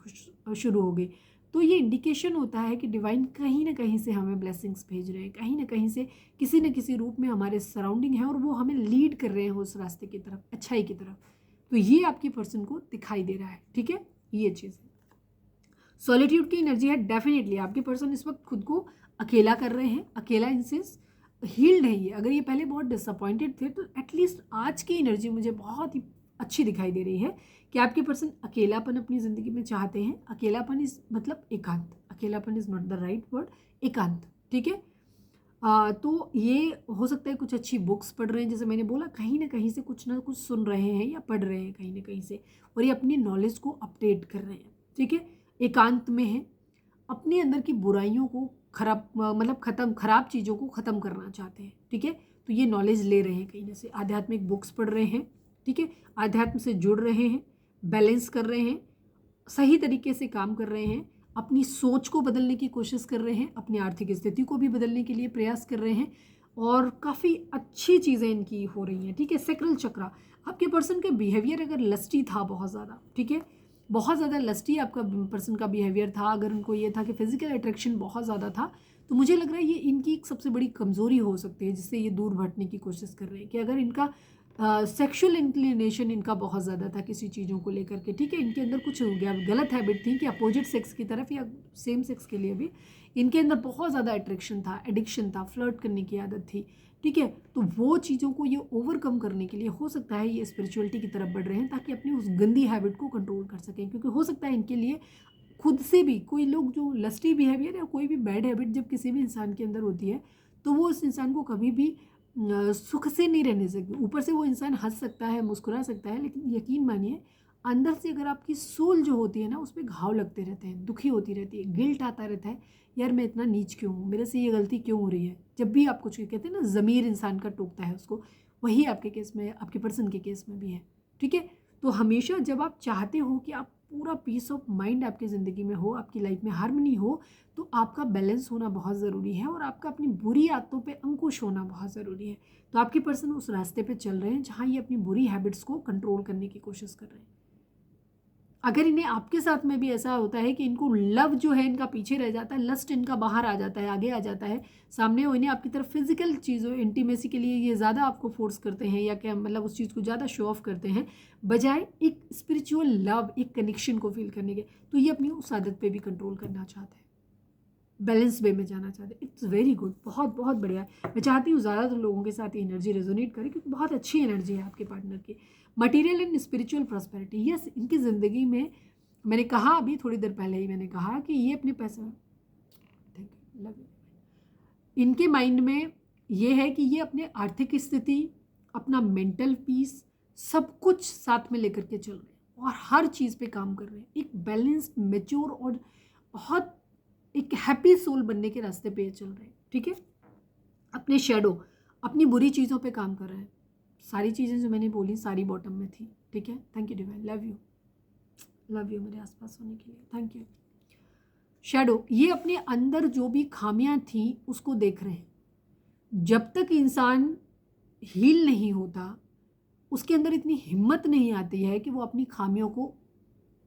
[SPEAKER 1] शुरू हो गई। तो ये इंडिकेशन होता है कि डिवाइन कहीं ना कहीं से हमें ब्लेसिंग्स भेज रहे हैं, कहीं ना कहीं से किसी न किसी रूप में हमारे सराउंडिंग है और वो हमें लीड कर रहे हैं उस रास्ते की तरफ, अच्छाई की तरफ। तो ये आपकी पर्सन को दिखाई दे रहा है, ठीक है, ये चीज़ है। सॉलिट्यूड की एनर्जी है, डेफिनेटली आपके पर्सन इस वक्त खुद को अकेला कर रहे हैं। अकेला इन सेंस हील्ड है ये। अगर ये पहले बहुत डिसअपॉइंटेड थे तो एटलीस्ट आज की एनर्जी मुझे बहुत ही अच्छी दिखाई दे रही है कि आपके पर्सन अकेलापन अपनी ज़िंदगी में चाहते हैं। अकेलापन इज मतलब एकांत, अकेलापन is not the right word, एकांत, ठीक है। तो ये हो सकता है कुछ अच्छी बुक्स पढ़ रहे हैं, जैसे मैंने बोला, कहीं ना कहीं से कुछ ना कुछ सुन रहे हैं या पढ़ रहे हैं कहीं ना कहीं से, और ये अपनी नॉलेज को अपडेट कर रहे हैं, ठीक है। एकांत में है, अपने अंदर की बुराइयों को मतलब खराब चीज़ों को ख़त्म करना चाहते हैं, ठीक है। तो ये नॉलेज ले रहे हैं कहीं से, आध्यात्मिक बुक्स पढ़ रहे हैं, ठीक है, आध्यात्म से जुड़ रहे हैं, बैलेंस कर रहे हैं, सही तरीके से काम कर रहे हैं, अपनी सोच को बदलने की कोशिश कर रहे हैं, अपनी आर्थिक स्थिति को भी बदलने के लिए प्रयास कर रहे हैं और काफ़ी अच्छी चीज़ें इनकी हो रही हैं, ठीक है। सेक्रल चक्रा, आपके पर्सन का बिहेवियर अगर लस्टी था बहुत ज़्यादा, ठीक है, बहुत ज़्यादा लस्टी आपका पर्सन का बिहेवियर था, अगर उनको ये था कि फिजिकल अट्रैक्शन बहुत ज़्यादा था, तो मुझे लग रहा है ये इनकी एक सबसे बड़ी कमज़ोरी हो सकती है जिससे ये दूर भटने की कोशिश कर रहे हैं। कि अगर इनका सेक्सुअल इंक्लिनेशन इनका बहुत ज़्यादा था किसी चीज़ों को लेकर के, ठीक है, इनके अंदर कुछ गलत हैबिट थी कि अपोजिट सेक्स की तरफ या सेम सेक्स के लिए भी इनके अंदर बहुत ज़्यादा अट्रैक्शन था, एडिक्शन था, फ्लर्ट करने की आदत थी, ठीक है। तो वो चीज़ों को ये ओवरकम करने के लिए हो सकता है ये स्पिरिचुअलिटी की तरफ बढ़ रहे हैं ताकि अपनी उस गंदी हैबिट को कंट्रोल कर सकें। क्योंकि हो सकता है इनके लिए खुद से भी कोई लोग जो लस्टी बिहेवियर या कोई भी बैड हैबिट जब किसी भी इंसान के अंदर होती है तो वो उस इंसान को कभी भी सुख से नहीं रहने सकती। ऊपर से वो इंसान हंस सकता है, मुस्कुरा सकता है, लेकिन यकीन मानिए अंदर से अगर आपकी सोल जो होती है ना उस पर घाव लगते रहते हैं, दुखी होती रहती है, गिल्ट आता रहता है, यार मैं इतना नीच क्यों हूँ, मेरे से ये गलती क्यों हो रही है। जब भी आप कुछ कहते हैं ना, ज़मीर इंसान का टूकता है उसको, वही आपके केस में, आपके पर्सन के केस में भी है, ठीक है। तो हमेशा जब आप चाहते हो कि आप पूरा पीस ऑफ माइंड आपकी ज़िंदगी में हो, आपकी लाइफ में हार्मनी हो, तो आपका बैलेंस होना बहुत ज़रूरी है और आपका अपनी बुरी आदतों पे अंकुश होना बहुत ज़रूरी है। तो आपके पर्सन उस रास्ते पे चल रहे हैं जहाँ ये अपनी बुरी हैबिट्स को कंट्रोल करने की कोशिश कर रहे हैं। अगर इन्हें आपके साथ में भी ऐसा होता है कि इनको लव जो है इनका पीछे रह जाता है, लस्ट इनका बाहर आ जाता है, आगे आ जाता है, सामने वो इन्हें आपकी तरफ फिजिकल चीज़ों इंटीमेसी के लिए ये ज़्यादा आपको फोर्स करते हैं या क्या मतलब उस चीज़ को ज़्यादा शो ऑफ करते हैं बजाय एक स्पिरिचुअल लव, एक कनेक्शन को फील करने के, तो ये अपनी उस आदत पे भी कंट्रोल करना चाहते हैं, बैलेंस वे में जाना चाहते हैं। इट्स वेरी गुड, बहुत बहुत बढ़िया। मैं चाहती हूँ ज़्यादातर लोगों के साथ ये एनर्जी रेजोनेट करे क्योंकि बहुत अच्छी एनर्जी है आपके पार्टनर की। Material and spiritual prosperity, yes, इनकी ज़िंदगी में मैंने कहा अभी थोड़ी देर पहले ही मैंने कहा कि ये अपने पैसा, थैंक यू, लव यू, इनके माइंड में ये है कि ये अपने आर्थिक स्थिति, अपना मेंटल पीस, सब कुछ साथ में लेकर के चल रहे हैं और हर चीज़ पे काम कर रहे हैं। एक बैलेंस्ड, मेच्योर और बहुत एक हैप्पी सोल बनने के रास्ते पे चल रहे हैं, ठीक है। अपने शेडो, अपनी बुरी चीज़ों पे काम कर रहे हैं। सारी चीज़ें जो मैंने बोली सारी बॉटम में थी, ठीक है। Thank you divine, love you, love you मेरे आसपास होने के लिए, थैंक यू। शेडो, ये अपने अंदर जो भी खामियां थी उसको देख रहे हैं। जब तक इंसान हील नहीं होता उसके अंदर इतनी हिम्मत नहीं आती है कि वो अपनी खामियों को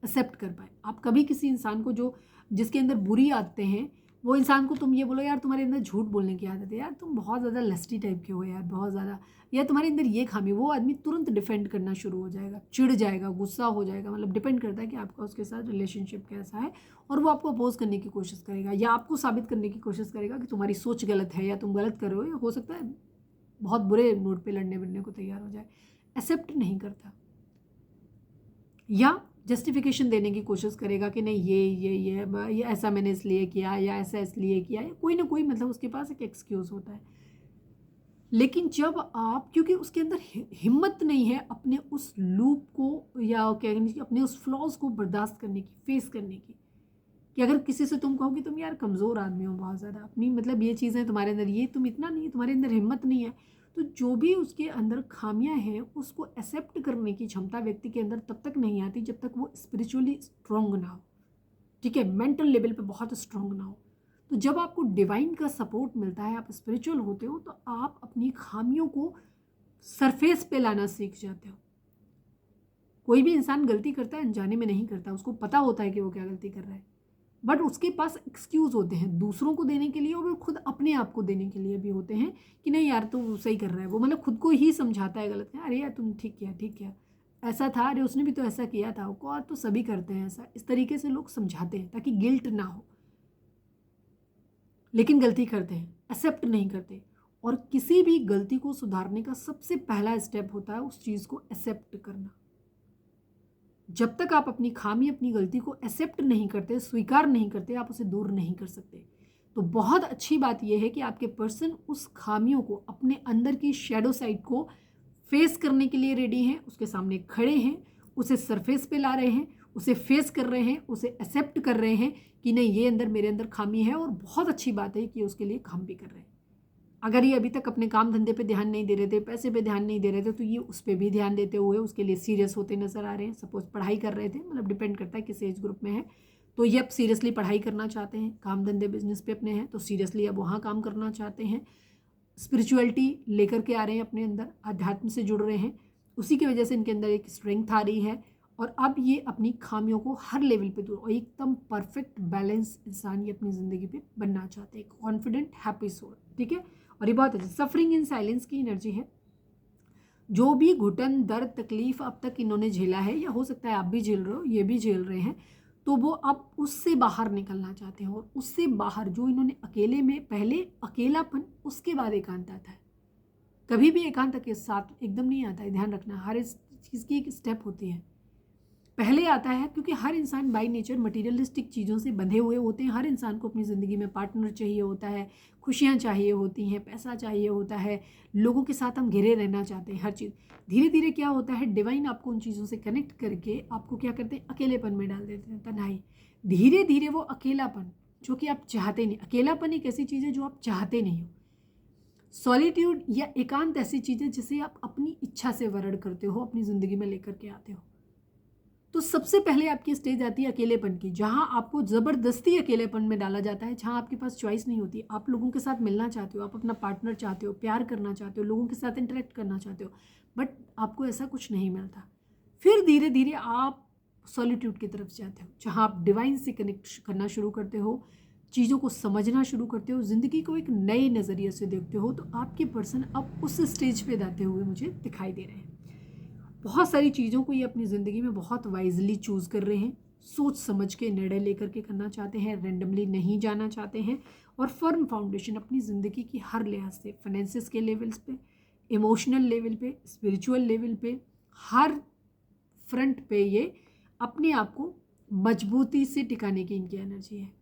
[SPEAKER 1] एक्सेप्ट कर पाए। आप कभी किसी इंसान को जो जिसके अंदर बुरी आदतें हैं वो इंसान को तुम ये बोलो यार तुम्हारे अंदर झूठ बोलने की आदत है, यार तुम बहुत ज़्यादा लस्टी टाइप के हो यार, बहुत ज़्यादा, या तुम्हारे अंदर ये खामी, वो आदमी तुरंत डिफेंड करना शुरू हो जाएगा, चिढ़ जाएगा, गुस्सा हो जाएगा। मतलब डिपेंड करता है कि आपका उसके साथ रिलेशनशिप कैसा है, और वो आपको अपोज करने की कोशिश करेगा या आपको साबित करने की कोशिश करेगा कि तुम्हारी सोच गलत है या तुम गलत कर रहे हो, या हो सकता है बहुत बुरे नोट पे लड़ने भिड़ने को तैयार हो जाए। एक्सेप्ट नहीं करता, या जस्टिफिकेशन देने की कोशिश करेगा कि नहीं ये ऐसा मैंने इसलिए किया, या ऐसा इसलिए किया, या कोई ना कोई मतलब उसके पास एक एक्सक्यूज़ होता है। लेकिन जब आप, क्योंकि उसके अंदर हिम्मत नहीं है अपने उस लूप को या क्या अपने उस फ्लॉज को बर्दाश्त करने की, फेस करने की, कि अगर किसी से तुम कहो कि तुम यार कमज़ोर आदमी हो बहुत ज़्यादा, अपनी मतलब ये चीज़ें तुम्हारे अंदर, ये तुम इतना नहीं, तुम्हारे अंदर हिम्मत नहीं है, तो जो भी उसके अंदर खामियां हैं उसको एक्सेप्ट करने की क्षमता व्यक्ति के अंदर तब तक नहीं आती जब तक वो स्पिरिचुअली स्ट्रॉन्ग ना हो, ठीक है, मेंटल लेवल पे बहुत स्ट्रॉन्ग ना हो। तो जब आपको डिवाइन का सपोर्ट मिलता है, आप स्पिरिचुअल होते हो, तो आप अपनी खामियों को सरफेस पे लाना सीख जाते हो। कोई भी इंसान गलती करता है अनजाने में नहीं करता, उसको पता होता है कि वो क्या गलती कर रहा है, बट उसके पास एक्सक्यूज़ होते हैं दूसरों को देने के लिए, और खुद अपने आप को देने के लिए भी होते हैं कि नहीं यार तू सही कर रहा है। वो मतलब खुद को ही समझाता है गलत है, अरे यार तुम ठीक किया, ऐसा था, अरे उसने भी तो ऐसा किया था, और तो सभी करते हैं ऐसा। इस तरीके से लोग समझाते हैं ताकि गिल्ट ना हो, लेकिन गलती करते हैं, एक्सेप्ट नहीं करते। और किसी भी गलती को सुधारने का सबसे पहला स्टेप होता है उस चीज़ को एक्सेप्ट करना। जब तक आप अपनी खामी, अपनी गलती को एक्सेप्ट नहीं करते, स्वीकार नहीं करते, आप उसे दूर नहीं कर सकते। तो बहुत अच्छी बात यह है कि आपके पर्सन उस खामियों को, अपने अंदर की शैडो साइड को फेस करने के लिए रेडी हैं, उसके सामने खड़े हैं, उसे सरफेस पे ला रहे हैं, उसे फेस कर रहे हैं, उसे एक्सेप्ट कर रहे हैं कि नहीं ये अंदर मेरे अंदर खामी है, और बहुत अच्छी बात है कि उसके लिए काम भी कर रहे हैं। अगर ये अभी तक अपने काम धंधे पे ध्यान नहीं दे रहे थे, पैसे पे ध्यान नहीं दे रहे थे, तो ये उस पर भी ध्यान देते हुए उसके लिए सीरियस होते नजर आ रहे हैं। सपोज पढ़ाई कर रहे थे, मतलब डिपेंड करता है किस एज ग्रुप में है, तो ये अब सीरियसली पढ़ाई करना चाहते हैं, काम धंधे बिजनेस पे अपने हैं तो सीरियसली अब वहाँ काम करना चाहते हैं, स्पिरिचुअलिटी लेकर के आ रहे हैं अपने अंदर, अध्यात्म से जुड़ रहे हैं, उसी की वजह से इनके अंदर एक स्ट्रेंथ आ रही है, और अब ये अपनी खामियों को हर लेवल पे दूर, और एकदम परफेक्ट बैलेंस इंसान ये अपनी ज़िंदगी पे बनना चाहते हैं, कॉन्फिडेंट हैप्पी सोल, ठीक है। और ये बहुत अच्छी सफरिंग इन साइलेंस की एनर्जी है। जो भी घुटन, दर्द, तकलीफ अब तक इन्होंने झेला है, या हो सकता है आप भी झेल रहे हो, ये भी झेल रहे हैं, तो वो अब उससे बाहर निकलना चाहते हैं, और उससे बाहर जो इन्होंने अकेले में, पहले अकेलापन, उसके बाद एकांत आता है। कभी भी एकांत के साथ एकदम नहीं आता है, ध्यान रखना, हर इस चीज़ की एक स्टेप होती है। पहले आता है क्योंकि हर इंसान बाय नेचर मटीरियलिस्टिक चीज़ों से बंधे हुए होते हैं। हर इंसान को अपनी ज़िंदगी में पार्टनर चाहिए होता है, खुशियाँ चाहिए होती हैं, पैसा चाहिए होता है, लोगों के साथ हम घिरे रहना चाहते हैं, हर चीज़। धीरे धीरे क्या होता है, डिवाइन आपको उन चीज़ों से कनेक्ट करके आपको क्या करते हैं, अकेलेपन में डाल देते हैं, तन्हाई। धीरे धीरे वो अकेलापन जो कि आप चाहते नहीं, अकेलापन एक ऐसी चीज़ है जो आप चाहते नहीं हो। सॉलिट्यूड या एकांत ऐसी चीज़ है जिसे आप अपनी इच्छा से वर्ण करते हो, अपनी ज़िंदगी में लेकर के आते हो। तो सबसे पहले आपकी स्टेज आती है अकेलेपन की, जहां आपको ज़बरदस्ती अकेलेपन में डाला जाता है, जहां आपके पास चॉइस नहीं होती। आप लोगों के साथ मिलना चाहते हो, आप अपना पार्टनर चाहते हो, प्यार करना चाहते हो, लोगों के साथ इंटरेक्ट करना चाहते हो, बट आपको ऐसा कुछ नहीं मिलता। फिर धीरे धीरे आप सॉलिट्यूड की तरफ जाते हो, जहाँ आप डिवाइन से कनेक्ट करना शुरू करते हो, चीज़ों को समझना शुरू करते हो, ज़िंदगी को एक नए नज़रिए से देखते हो। तो आपके पर्सन अब उस स्टेज पे जाते हुए मुझे दिखाई दे रहे हैं। बहुत सारी चीज़ों को ये अपनी ज़िंदगी में बहुत वाइजली चूज़ कर रहे हैं, सोच समझ के निर्णय लेकर के करना चाहते हैं, रैंडमली नहीं जाना चाहते हैं, और फर्म फाउंडेशन अपनी ज़िंदगी की हर लिहाज से, फाइनेंसिस के लेवल्स पे, इमोशनल लेवल पे, स्पिरिचुअल लेवल पे, हर फ्रंट पे ये अपने आप को मजबूती से टिकाने की इनकी एनर्जी है।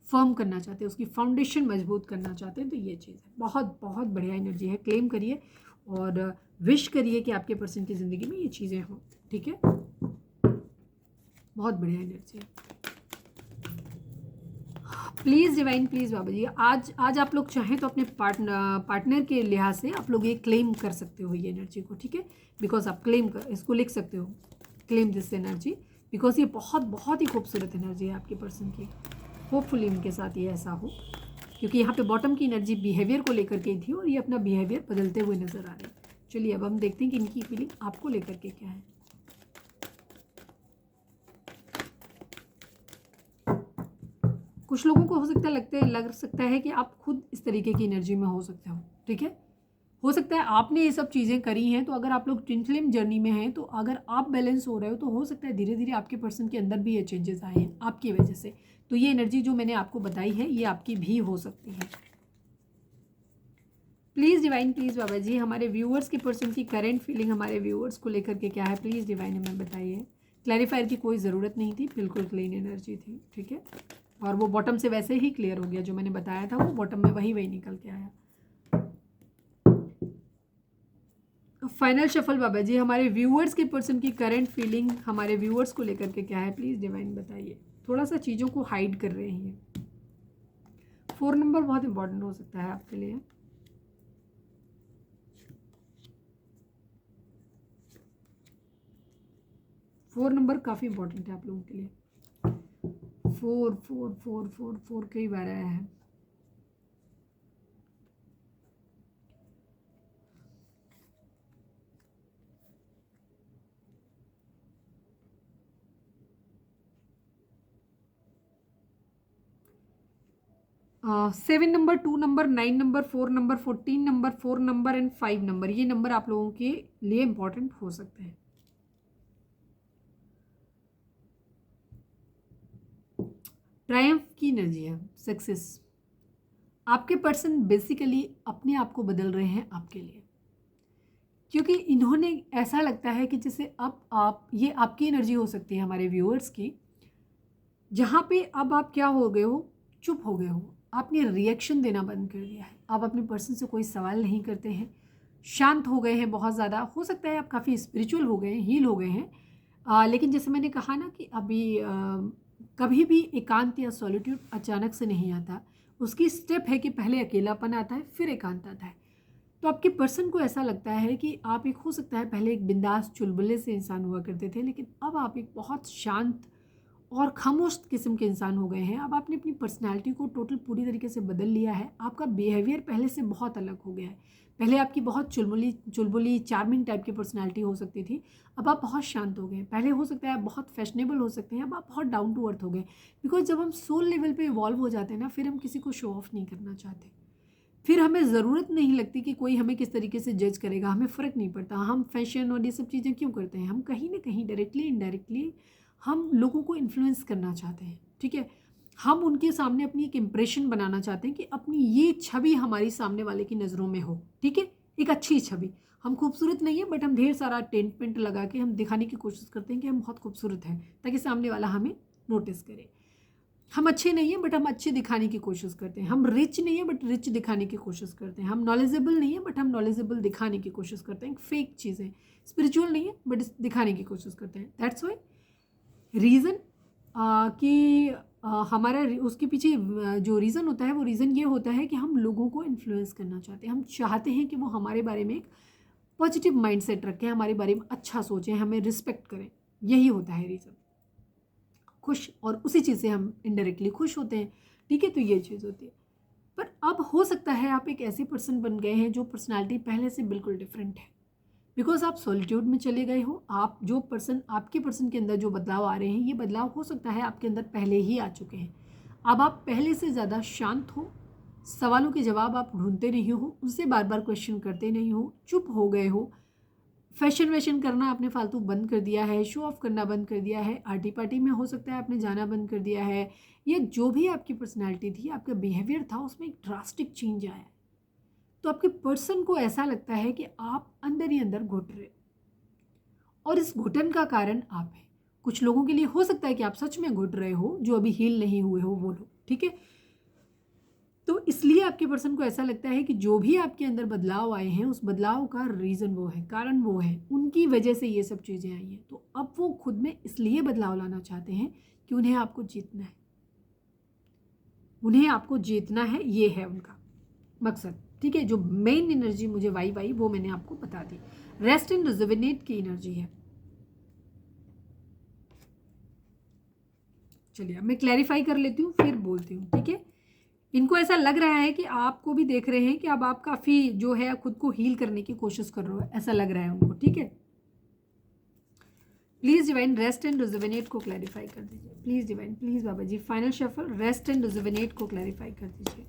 [SPEAKER 1] फर्म करना चाहते हैं, उसकी फाउंडेशन मजबूत करना चाहते हैं। तो ये चीज़ है, बहुत बहुत बढ़िया एनर्जी है। क्लेम करिए और विश करिए कि आपके पर्सन की ज़िंदगी में ये चीज़ें हों, ठीक है। बहुत बढ़िया एनर्जी है। प्लीज़ डिवाइन, प्लीज़ बाबा जी, आज आप लोग चाहें तो अपने पार्टनर के लिहाज से आप लोग ये क्लेम कर सकते हो ये एनर्जी को, ठीक है। बिकॉज आप इसको लिख सकते हो, क्लेम दिस एनर्जी, बिकॉज ये बहुत बहुत ही खूबसूरत एनर्जी है आपके पर्सन की। होपफुली इनके साथ ये ऐसा हो, क्योंकि यहाँ पे बॉटम की एनर्जी बिहेवियर को लेकर के थी, और ये अपना बिहेवियर बदलते हुए नजर आ रहे हैं। चलिए अब हम देखते हैं कि इनकी फीलिंग आपको लेकर के क्या है। कुछ लोगों को लग सकता है कि आप खुद इस तरीके की एनर्जी में हो सकते हो, ठीक है। हो सकता है आपने ये सब चीज़ें करी हैं, तो अगर आप लोग ट्विन फ्लेम जर्नी में हैं, तो अगर आप बैलेंस हो रहे हो तो हो सकता है धीरे धीरे आपके पर्सन के अंदर भी ये चेंजेस आए हैं आपकी वजह से। तो ये एनर्जी जो मैंने आपको बताई है ये आपकी भी हो सकती है। Please divine, please Baba ji, हमारे व्यूअर्स के पर्सन की करेंट फीलिंग हमारे व्यूअर्स को लेकर के क्या है, प्लीज़ डिवाइन हमें बताइए। क्लैरिफायर की कोई ज़रूरत नहीं थी, बिल्कुल क्लीन एनर्जी थी, ठीक है। और वो बॉटम से वैसे ही क्लियर हो गया, जो मैंने बताया था वो बॉटम में वही निकल के आया। फाइनल शफल बाबा जी, हमारे व्यूअर्स के पर्सन की करंट फीलिंग हमारे व्यूअर्स को लेकर के क्या है, प्लीज़ डिवाइन बताइए। थोड़ा सा चीज़ों को हाइड कर रहे हैं। 4 नंबर बहुत इंपॉर्टेंट हो सकता है आपके लिए। फोर नंबर काफ़ी इंपॉर्टेंट है आप लोगों के लिए। 4 4 4 4 4 कई बार आया है। Seven number, 2 number, 9 number, 4 number, 14 number, 4 number and 5 number, ये नंबर आप लोगों के लिए इंपॉर्टेंट हो सकते हैं। ट्रायम्फ की एनर्जी है, सक्सेस। आपके पर्सन बेसिकली अपने आप को बदल रहे हैं आपके लिए, क्योंकि इन्होंने ऐसा लगता है कि जैसे अब आप, ये आपकी एनर्जी हो सकती है हमारे व्यूअर्स की, जहाँ पे अब आप क्या हो गए हो, चुप हो गए हो, आपने रिएक्शन देना बंद कर दिया है। आप अपने पर्सन से कोई सवाल नहीं करते हैं, शांत हो गए हैं बहुत ज़्यादा। हो सकता है आप काफ़ी स्पिरिचुअल हो गए हैं, हील हो गए हैं, लेकिन जैसे मैंने कहा ना कि अभी कभी भी एकांत या सॉलिट्यूड अचानक से नहीं आता। उसकी स्टेप है कि पहले अकेलापन आता है, फिर एकांत आता है। तो आपके पर्सन को ऐसा लगता है कि आप एक, हो सकता है पहले एक बिंदास चुलबुले से इंसान हुआ करते थे, लेकिन अब आप एक बहुत शांत और खामोश किस्म के इंसान हो गए हैं। अब आपने अपनी पर्सनालिटी को टोटल पूरी तरीके से बदल लिया है। आपका बिहेवियर पहले से बहुत अलग हो गया है। पहले आपकी बहुत चुलबुली चार्मिंग टाइप की पर्सनालिटी हो सकती थी, अब आप बहुत शांत हो गए। पहले हो सकता है आप बहुत फैशनेबल हो सकते हैं, अब आप बहुत डाउन टू अर्थ हो गए। बिकॉज जब हम सोल लेवल पे इवॉल्व हो जाते हैं ना, फिर हम किसी को शो ऑफ नहीं करना चाहते। फिर हमें ज़रूरत नहीं लगती कि कोई हमें किस तरीके से जज करेगा, हमें फ़र्क नहीं पड़ता। हम फैशन और ये सब चीज़ें क्यों करते हैं, हम कहीं ना कहीं डायरेक्टली इनडायरेक्टली हम लोगों को इन्फ्लुएंस करना चाहते हैं, ठीक है। हम उनके सामने अपनी एक इम्प्रेशन बनाना चाहते हैं कि अपनी ये छवि हमारी सामने वाले की नज़रों में हो, ठीक है, एक अच्छी छवि। हम खूबसूरत नहीं है, बट हम ढेर सारा टेंट पेंट लगा के हम दिखाने की कोशिश करते हैं कि हम बहुत खूबसूरत हैं, ताकि सामने वाला हमें नोटिस करे। हम अच्छे नहीं हैं, बट हम अच्छे दिखाने की कोशिश करते हैं। हम रिच नहीं है, बट रिच दिखाने की कोशिश करते हैं। हम नॉलेजेबल नहीं है, बट हम नॉलेजेबल दिखाने की कोशिश करते हैं। फेक चीज़ें, स्पिरिचुअल नहीं है, बट दिखाने की कोशिश करते हैं। दैट्स वाई रीज़न कि हमारा उसके पीछे जो रीज़न होता है, वो रीज़न ये होता है कि हम लोगों को इन्फ्लुएंस करना चाहते हैं। हम चाहते हैं कि वो हमारे बारे में एक पॉजिटिव माइंडसेट रखें, हमारे बारे में अच्छा सोचें, हमें रिस्पेक्ट करें। यही होता है रीज़न। खुश, और उसी चीज़ से हम इनडायरेक्टली खुश होते हैं, ठीक है। तो ये चीज़ होती है। पर अब हो सकता है आप एक ऐसे पर्सन बन गए हैं जो पर्सनालिटी पहले से बिल्कुल डिफरेंट है, बिकॉज आप सॉलिट्यूड में चले गए हो। आप जो पर्सन, आपके पर्सन के अंदर जो बदलाव आ रहे हैं, ये बदलाव हो सकता है आपके अंदर पहले ही आ चुके हैं। अब आप पहले से ज़्यादा शांत हो, सवालों के जवाब आप ढूंढते नहीं हो, उनसे बार बार क्वेश्चन करते नहीं हो, चुप हो गए हो। फैशन वैशन करना आपने फालतू बंद कर दिया है, शो ऑफ करना बंद कर दिया है, आर्टी पार्टी में हो सकता है आपने जाना बंद कर दिया है, या जो भी आपकी पर्सनैलिटी थी, आपका बिहेवियर था, उसमें एक ड्रास्टिक चेंज आया है। तो आपके पर्सन को ऐसा लगता है कि आप अंदर ही अंदर घुट रहे, और इस घुटन का कारण आप हैं। कुछ लोगों के लिए हो सकता है कि आप सच में घुट रहे हो, जो अभी हील नहीं हुए हो वो लोग, ठीक है। तो इसलिए आपके पर्सन को ऐसा लगता है कि जो भी आपके अंदर बदलाव आए हैं, उस बदलाव का रीज़न वो है, कारण वो है, उनकी वजह से ये सब चीज़ें आई हैं। तो अब वो खुद में इसलिए बदलाव लाना चाहते हैं कि उन्हें आपको जीतना है, उन्हें आपको जीतना है, ये है उनका मकसद, ठीक है। जो मेन एनर्जी मुझे वाई वाई वो मैंने आपको बता दी। रेस्ट एंड रिजुविनेट की एनर्जी है। चलिए अब मैं क्लैरिफाई कर लेती हूँ, फिर बोलती हूँ, ठीक है। इनको ऐसा लग रहा है कि आपको भी देख रहे हैं कि अब आप काफ़ी जो है खुद को हील करने की कोशिश कर रहे हो, ऐसा लग रहा है उनको, ठीक है। Please divine rest and rejuvenate को क्लैरिफाई कर दीजिए। Please divine, please Baba ji, final shuffle rest and rejuvenate को क्लैरिफाई कर दीजिए।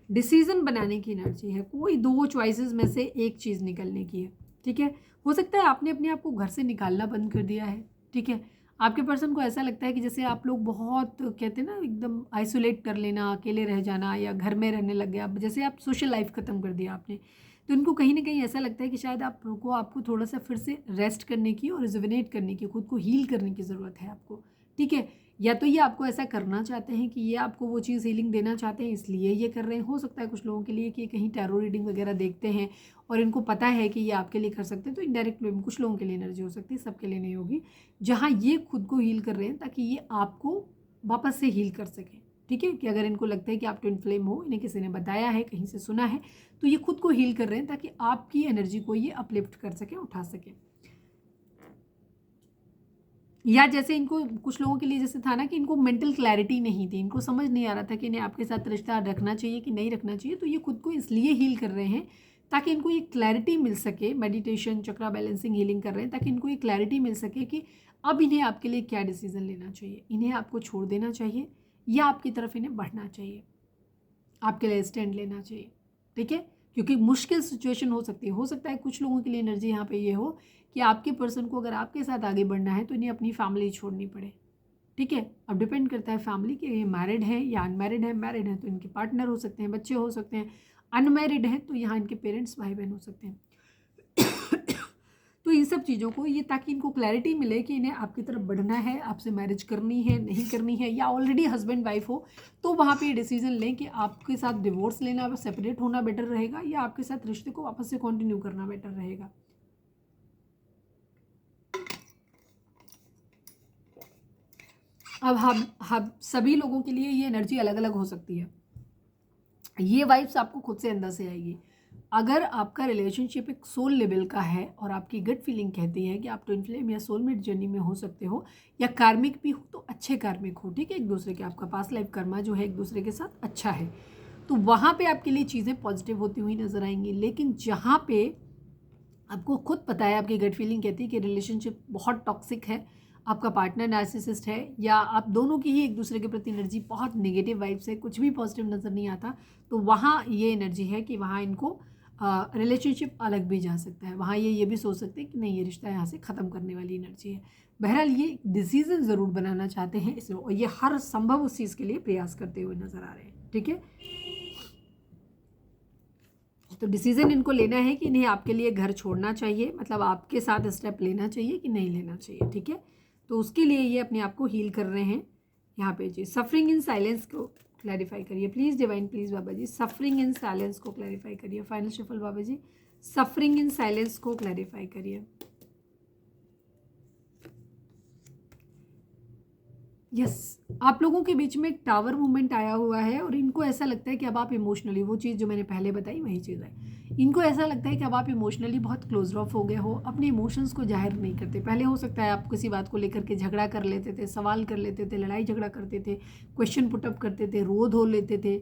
[SPEAKER 1] डिसीजन बनाने की एनर्जी है, कोई दो चॉइसेस में से एक चीज़ निकलने की है, ठीक है। हो सकता है आपने अपने आप को घर से निकालना बंद कर दिया है, ठीक है। आपके पर्सन को ऐसा लगता है कि जैसे आप लोग बहुत कहते हैं ना एकदम आइसोलेट कर लेना, अकेले रह जाना, या घर में रहने लग गया, जैसे आप सोशल लाइफ ख़त्म कर दिया आपने। तो इनको कहीं ना कहीं ऐसा लगता है कि शायद आपको थोड़ा सा फिर से रेस्ट करने की और रिजुविनेट करने की, खुद को हील करने की ज़रूरत है आपको, ठीक है। या तो ये आपको ऐसा करना चाहते हैं कि ये आपको वो चीज़ हीलिंग देना चाहते हैं, इसलिए ये कर रहे हैं। हो सकता है कुछ लोगों के लिए कि कहीं टैरो रीडिंग वगैरह देखते हैं और इनको पता है कि ये आपके लिए कर सकते हैं, तो इनडायरेक्ट वे में कुछ लोगों के लिए एनर्जी हो सकती है, सबके लिए नहीं होगी। जहाँ ये खुद को हील कर रहे हैं ताकि ये आपको वापस से हील कर सकें, ठीक है। कि अगर इनको लगता है कि आप ट्विन फ्लेम हो, इन्हें किसी ने बताया है, कहीं से सुना है, तो ये खुद को हील कर रहे हैं ताकि आपकी एनर्जी को ये अपलिफ्ट कर सकें, उठा सकें। या जैसे इनको कुछ लोगों के लिए जैसे था ना कि इनको मेंटल क्लैरिटी नहीं थी, इनको समझ नहीं आ रहा था कि इन्हें आपके साथ रिश्ता रखना चाहिए कि नहीं रखना चाहिए, तो ये खुद को इसलिए हील कर रहे हैं ताकि इनको ये क्लैरिटी मिल सके। मेडिटेशन, चक्रा बैलेंसिंग, हीलिंग कर रहे हैं ताकि इनको ये क्लैरिटी मिल सके कि अब इन्हें आपके लिए क्या डिसीजन लेना चाहिए, इन्हें आपको छोड़ देना चाहिए या आपकी तरफ इन्हें बढ़ना चाहिए, आपके लिए स्टैंड लेना चाहिए, ठीक है। क्योंकि मुश्किल सिचुएशन हो सकता है कुछ लोगों के लिए एनर्जी यहाँ पे ये हो कि आपके पर्सन को अगर आपके साथ आगे बढ़ना है तो इन्हें अपनी फैमिली छोड़नी पड़े, ठीक है। अब डिपेंड करता है फैमिली कि ये मैरिड है या अनमैरिड है। मैरिड है तो इनके पार्टनर हो सकते हैं, बच्चे हो सकते हैं। अनमैरिड है तो यहाँ इनके पेरेंट्स, भाई बहन हो सकते हैं। तो इन सब चीज़ों को ये, ताकि इनको क्लैरिटी मिले कि इन्हें आपकी तरफ बढ़ना है, आपसे मैरिज करनी है, नहीं करनी है, या ऑलरेडी हस्बैंड वाइफ हो तो वहाँ पे ये डिसीजन लें कि आपके साथ डिवोर्स लेना, सेपरेट होना बेटर रहेगा या आपके साथ रिश्ते को वापस से कंटिन्यू करना बेटर रहेगा। अब हम सभी लोगों के लिए ये एनर्जी अलग अलग हो सकती है। ये वाइब्स आपको खुद से अंदर से आएगी। अगर आपका रिलेशनशिप एक सोल लेवल का है और आपकी गट फीलिंग कहती है कि आप ट्विन फ्लेम या सोलमेट जर्नी में हो सकते हो, या कार्मिक भी हो तो अच्छे कार्मिक हो, ठीक है। एक दूसरे के, आपका पास्ट लाइफ कर्मा जो है एक दूसरे के साथ अच्छा है, तो वहाँ पे आपके लिए चीज़ें पॉजिटिव होती हुई नजर आएंगी। लेकिन जहाँ पे आपको खुद पता है, आपकी गट फीलिंग कहती है कि रिलेशनशिप बहुत टॉक्सिक है, आपका पार्टनर नार्सिसिस्ट है, या आप दोनों की ही एक दूसरे के प्रति एनर्जी बहुत नेगेटिव वाइब्स है, कुछ भी पॉजिटिव नज़र नहीं आता, तो वहाँ ये एनर्जी है कि वहाँ इनको रिलेशनशिप अलग भी जा सकता है। वहाँ ये भी सोच सकते हैं कि नहीं, ये रिश्ता यहाँ से ख़त्म करने वाली एनर्जी है। बहरहाल ये डिसीज़न ज़रूर बनाना चाहते हैं इसमें, और ये हर संभव उस चीज़ के लिए प्रयास करते हुए नज़र आ रहे हैं, ठीक है। तो डिसीजन इनको लेना है कि इन्हें आपके लिए घर छोड़ना चाहिए, मतलब आपके साथ स्टेप लेना चाहिए कि नहीं लेना चाहिए, ठीक है। तो उसके लिए ये अपने आप को हील कर रहे हैं यहाँ पे जी। सफरिंग इन साइलेंस को क्लैरिफाई करिए please divine, please Baba ji. Suffering in silence को क्लैरिफाई करिए। Final shuffle Baba ji, suffering in silence को क्लैरिफाई करिए। यस, आप लोगों के बीच में एक टावर मूवमेंट आया हुआ है और इनको ऐसा लगता है कि अब आप इमोशनली, वो चीज़ जो मैंने पहले बताई वही चीज़ है, इनको ऐसा लगता है कि अब आप इमोशनली बहुत क्लोज ऑफ हो गए हो, अपने इमोशंस को जाहिर नहीं करते। पहले हो सकता है आप किसी बात को लेकर के झगड़ा कर लेते थे, सवाल कर लेते थे, लड़ाई झगड़ा करते थे, क्वेश्चन पुटअप करते थे, रो धो लेते थे,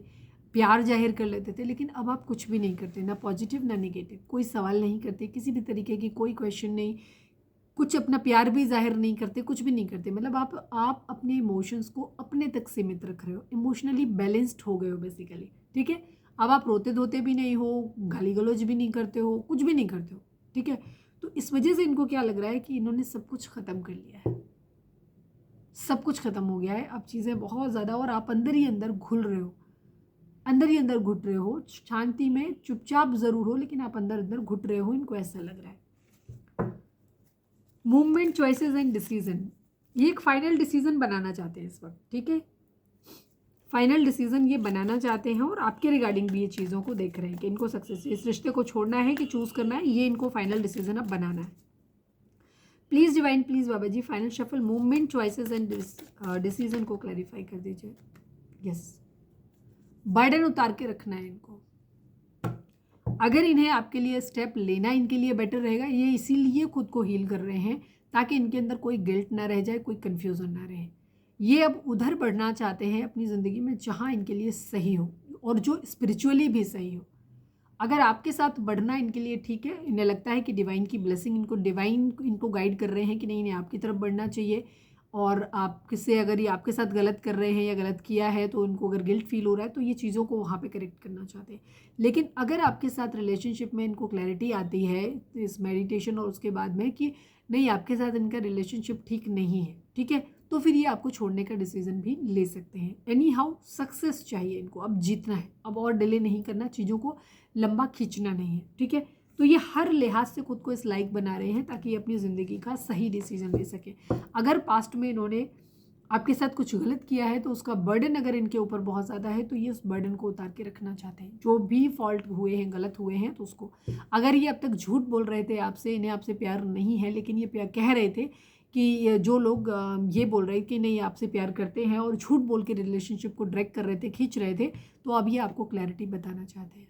[SPEAKER 1] प्यार जाहिर कर लेते थे, लेकिन अब आप कुछ भी नहीं करते, ना पॉजिटिव ना निगेटिव, कोई सवाल नहीं करते, किसी भी तरीके की कोई क्वेश्चन नहीं, कुछ अपना प्यार भी जाहिर नहीं करते, कुछ भी नहीं करते। मतलब आप अपने इमोशंस को अपने तक सीमित रख रहे हो, इमोशनली बैलेंस्ड हो गए हो बेसिकली, ठीक है। अब आप रोते धोते भी नहीं हो, गाली गलौज भी नहीं करते हो, कुछ भी नहीं करते हो, ठीक है। तो इस वजह से इनको क्या लग रहा है कि इन्होंने सब कुछ ख़त्म कर लिया है, सब कुछ ख़त्म हो गया है, अब चीज़ें बहुत ज़्यादा, और आप अंदर ही अंदर घुल रहे हो, अंदर ही अंदर घुट रहे हो, शांति में चुपचाप ज़रूर हो लेकिन आप अंदर अंदर घुट रहे हो, इनको ऐसा लग रहा है। मूवमेंट, चॉइसेस एंड डिसीजन, ये एक फाइनल डिसीजन बनाना चाहते हैं इस वक्त, ठीक है। फाइनल डिसीजन ये बनाना चाहते हैं और आपके रिगार्डिंग भी ये चीज़ों को देख रहे हैं कि इनको सक्सेस, इस रिश्ते को छोड़ना है कि चूज़ करना है, ये इनको फाइनल डिसीजन अब बनाना है। Please divine, please Baba ji, final shuffle movement, choices and decision को क्लैरिफाई कर दीजिए। यस, बर्डन उतार के रखना है इनको। अगर इन्हें आपके लिए स्टेप लेना इनके लिए बेटर रहेगा, ये इसीलिए खुद को हील कर रहे हैं ताकि इनके अंदर कोई गिल्ट ना रह जाए, कोई कन्फ्यूज़न ना रहे। ये अब उधर बढ़ना चाहते हैं अपनी ज़िंदगी में जहाँ इनके लिए सही हो और जो स्पिरिचुअली भी सही हो। अगर आपके साथ बढ़ना इनके लिए ठीक है, इन्हें लगता है कि डिवाइन की ब्लेसिंग डिवाइन इनको गाइड कर रहे हैं कि नहीं इन्हें आपकी तरफ बढ़ना चाहिए, और आप किससे अगर ये आपके साथ गलत कर रहे हैं या गलत किया है तो उनको अगर गिल्ट फील हो रहा है तो ये चीज़ों को वहाँ पे करेक्ट करना चाहते हैं। लेकिन अगर आपके साथ रिलेशनशिप में इनको क्लैरिटी आती है इस मेडिटेशन और उसके बाद में कि नहीं आपके साथ इनका रिलेशनशिप ठीक नहीं है, ठीक है, तो फिर ये आपको छोड़ने का डिसीजन भी ले सकते हैं। एनी हाउ सक्सेस चाहिए इनको, अब जीतना है, अब और डिले नहीं करना, चीज़ों को लंबा खींचना नहीं है, ठीक है। तो ये हर लिहाज से खुद को इस लायक बना रहे हैं ताकि ये अपनी ज़िंदगी का सही डिसीजन ले सके। अगर पास्ट में इन्होंने आपके साथ कुछ गलत किया है तो उसका बर्डन अगर इनके ऊपर बहुत ज़्यादा है तो ये उस बर्डन को उतार के रखना चाहते हैं। जो भी फॉल्ट हुए हैं, गलत हुए हैं, तो उसको, अगर ये अब तक झूठ बोल रहे थे आपसे, इन्हें आपसे प्यार नहीं है, लेकिन ये प्यार कह रहे थे कि जो लोग ये बोल रहे कि नहीं आपसे प्यार करते हैं और झूठ बोल के रिलेशनशिप को ड्रैग कर रहे थे, खींच रहे थे, तो अब ये आपको क्लैरिटी बताना चाहते हैं।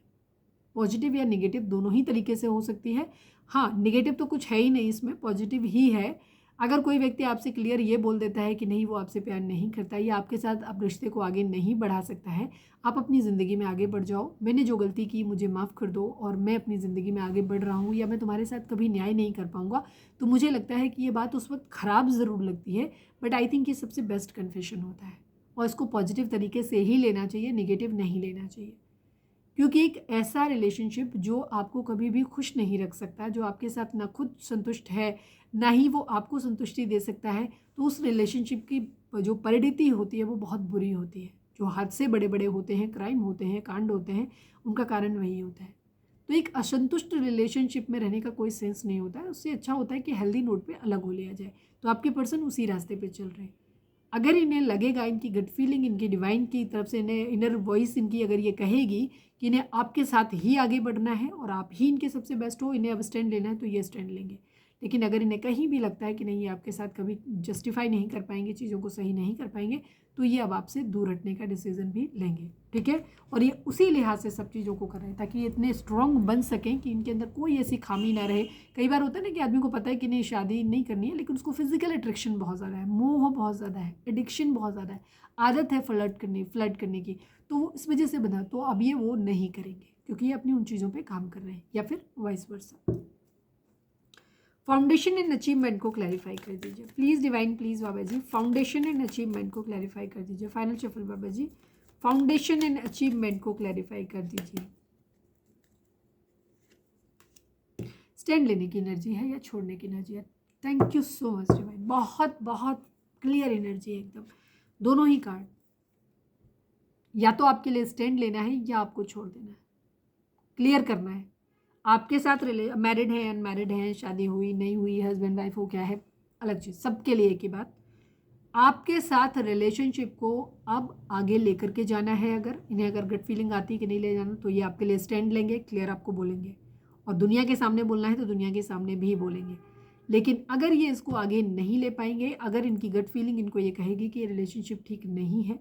[SPEAKER 1] पॉजिटिव या नेगेटिव दोनों ही तरीके से हो सकती है। हाँ, नेगेटिव तो कुछ है ही नहीं इसमें, पॉजिटिव ही है। अगर कोई व्यक्ति आपसे क्लियर ये बोल देता है कि नहीं वो आपसे प्यार नहीं करता या आपके साथ अब रिश्ते को आगे नहीं बढ़ा सकता है, आप अपनी ज़िंदगी में आगे बढ़ जाओ, मैंने जो गलती की मुझे माफ़ कर दो और मैं अपनी ज़िंदगी में आगे बढ़ रहा हूँ, या मैं तुम्हारे साथ कभी न्याय नहीं कर पाऊँगा, तो मुझे लगता है कि ये बात उस वक्त ख़राब ज़रूर लगती है, बट आई थिंक ये सबसे बेस्ट कन्फेशन होता है और इसको पॉजिटिव तरीके से ही लेना चाहिए, नेगेटिव नहीं लेना चाहिए। क्योंकि एक ऐसा रिलेशनशिप जो आपको कभी भी खुश नहीं रख सकता, जो आपके साथ ना खुद संतुष्ट है ना ही वो आपको संतुष्टि दे सकता है, तो उस रिलेशनशिप की जो परिणति होती है वो बहुत बुरी होती है। जो हादसे बड़े बड़े होते हैं, क्राइम होते हैं, कांड होते हैं, उनका कारण वही होता है। तो एक असंतुष्ट रिलेशनशिप में रहने का कोई सेंस नहीं होता है। उससे अच्छा होता है कि हेल्दी नोट पे अलग हो लिया जाए। तो आपके पर्सन उसी रास्ते पे चल रहे हैं। अगर इन्हें लगेगा, इनकी गट फीलिंग, इनकी डिवाइन की तरफ से, इन्हें इनर वॉइस इनकी अगर ये कहेगी कि इन्हें आपके साथ ही आगे बढ़ना है और आप ही इनके सबसे बेस्ट हो, इन्हें अब स्टैंड लेना है, तो ये स्टैंड लेंगे। लेकिन अगर इन्हें कहीं भी लगता है कि नहीं ये आपके साथ कभी जस्टिफाई नहीं कर पाएंगे, चीज़ों को सही नहीं कर पाएंगे, तो ये अब आपसे दूर हटने का डिसीजन भी लेंगे, ठीक है। और ये उसी लिहाज से सब चीज़ों को कर रहे हैं ताकि ये इतने स्ट्रांग बन सकें कि इनके अंदर कोई ऐसी खामी ना रहे। कई बार होता है ना कि आदमी को पता है कि नहीं शादी नहीं करनी है, लेकिन उसको फिजिकल अट्रैक्शन बहुत ज़्यादा है, मोह बहुत ज़्यादा है, एडिक्शन बहुत ज़्यादा है, आदत है फ्लर्ट करने की, तो वो इस वजह से बना। तो अब ये वो नहीं करेंगे क्योंकि ये अपनी उन चीज़ों पे काम कर रहे हैं, या फिर vice versa. Foundation and achievement को क्लैरिफाई कर दीजिए please divine, please Baba ji. Foundation and achievement को क्लैरिफाई कर दीजिए। Final shuffle Baba ji, foundation and achievement को क्लैरिफाई कर दीजिए। स्टैंड लेने की एनर्जी है या छोड़ने की एनर्जी है? Thank you so much divine, बहुत बहुत क्लियर एनर्जी है एकदम, दोनों ही कार्ड। या तो आपके लिए स्टैंड लेना है या आपको छोड़ देना है, क्लियर करना है। आपके साथ मैरिड है, अनमैरिड है, शादी हुई नहीं हुई, हस्बैंड वाइफ हो, क्या है अलग चीज़, सबके लिए एक ही बात। आपके साथ रिलेशनशिप को अब आगे लेकर के जाना है। अगर इन्हें अगर गट फीलिंग आती है कि नहीं ले जाना, तो ये आपके लिए स्टैंड लेंगे, क्लियर आपको बोलेंगे, और दुनिया के सामने बोलना है तो दुनिया के सामने भी बोलेंगे। लेकिन अगर ये इसको आगे नहीं ले पाएंगे, अगर इनकी गट फीलिंग इनको ये कहेगी कि ये रिलेशनशिप ठीक नहीं है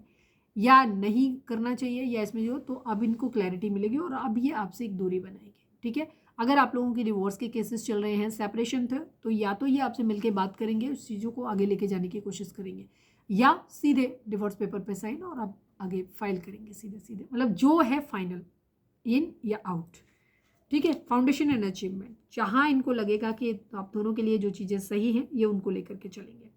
[SPEAKER 1] या नहीं करना चाहिए या इसमें जो, तो अब इनको क्लैरिटी मिलेगी और अब ये आपसे एक दूरी बनाएंगे, ठीक है। अगर आप लोगों की डिवोर्स के केसेस चल रहे हैं, सेपरेशन थे, तो या तो ये आपसे मिलके बात करेंगे, उस चीज़ों को आगे लेके जाने की कोशिश करेंगे, या सीधे डिवोर्स पेपर पे साइन और आप आगे फाइल करेंगे सीधे सीधे, मतलब जो है फाइनल, इन या आउट, ठीक है। फाउंडेशन एंड अचीवमेंट, जहाँ इनको लगेगा कि आप दोनों के लिए जो चीज़ें सही हैं ये उनको लेकर के चलेंगे।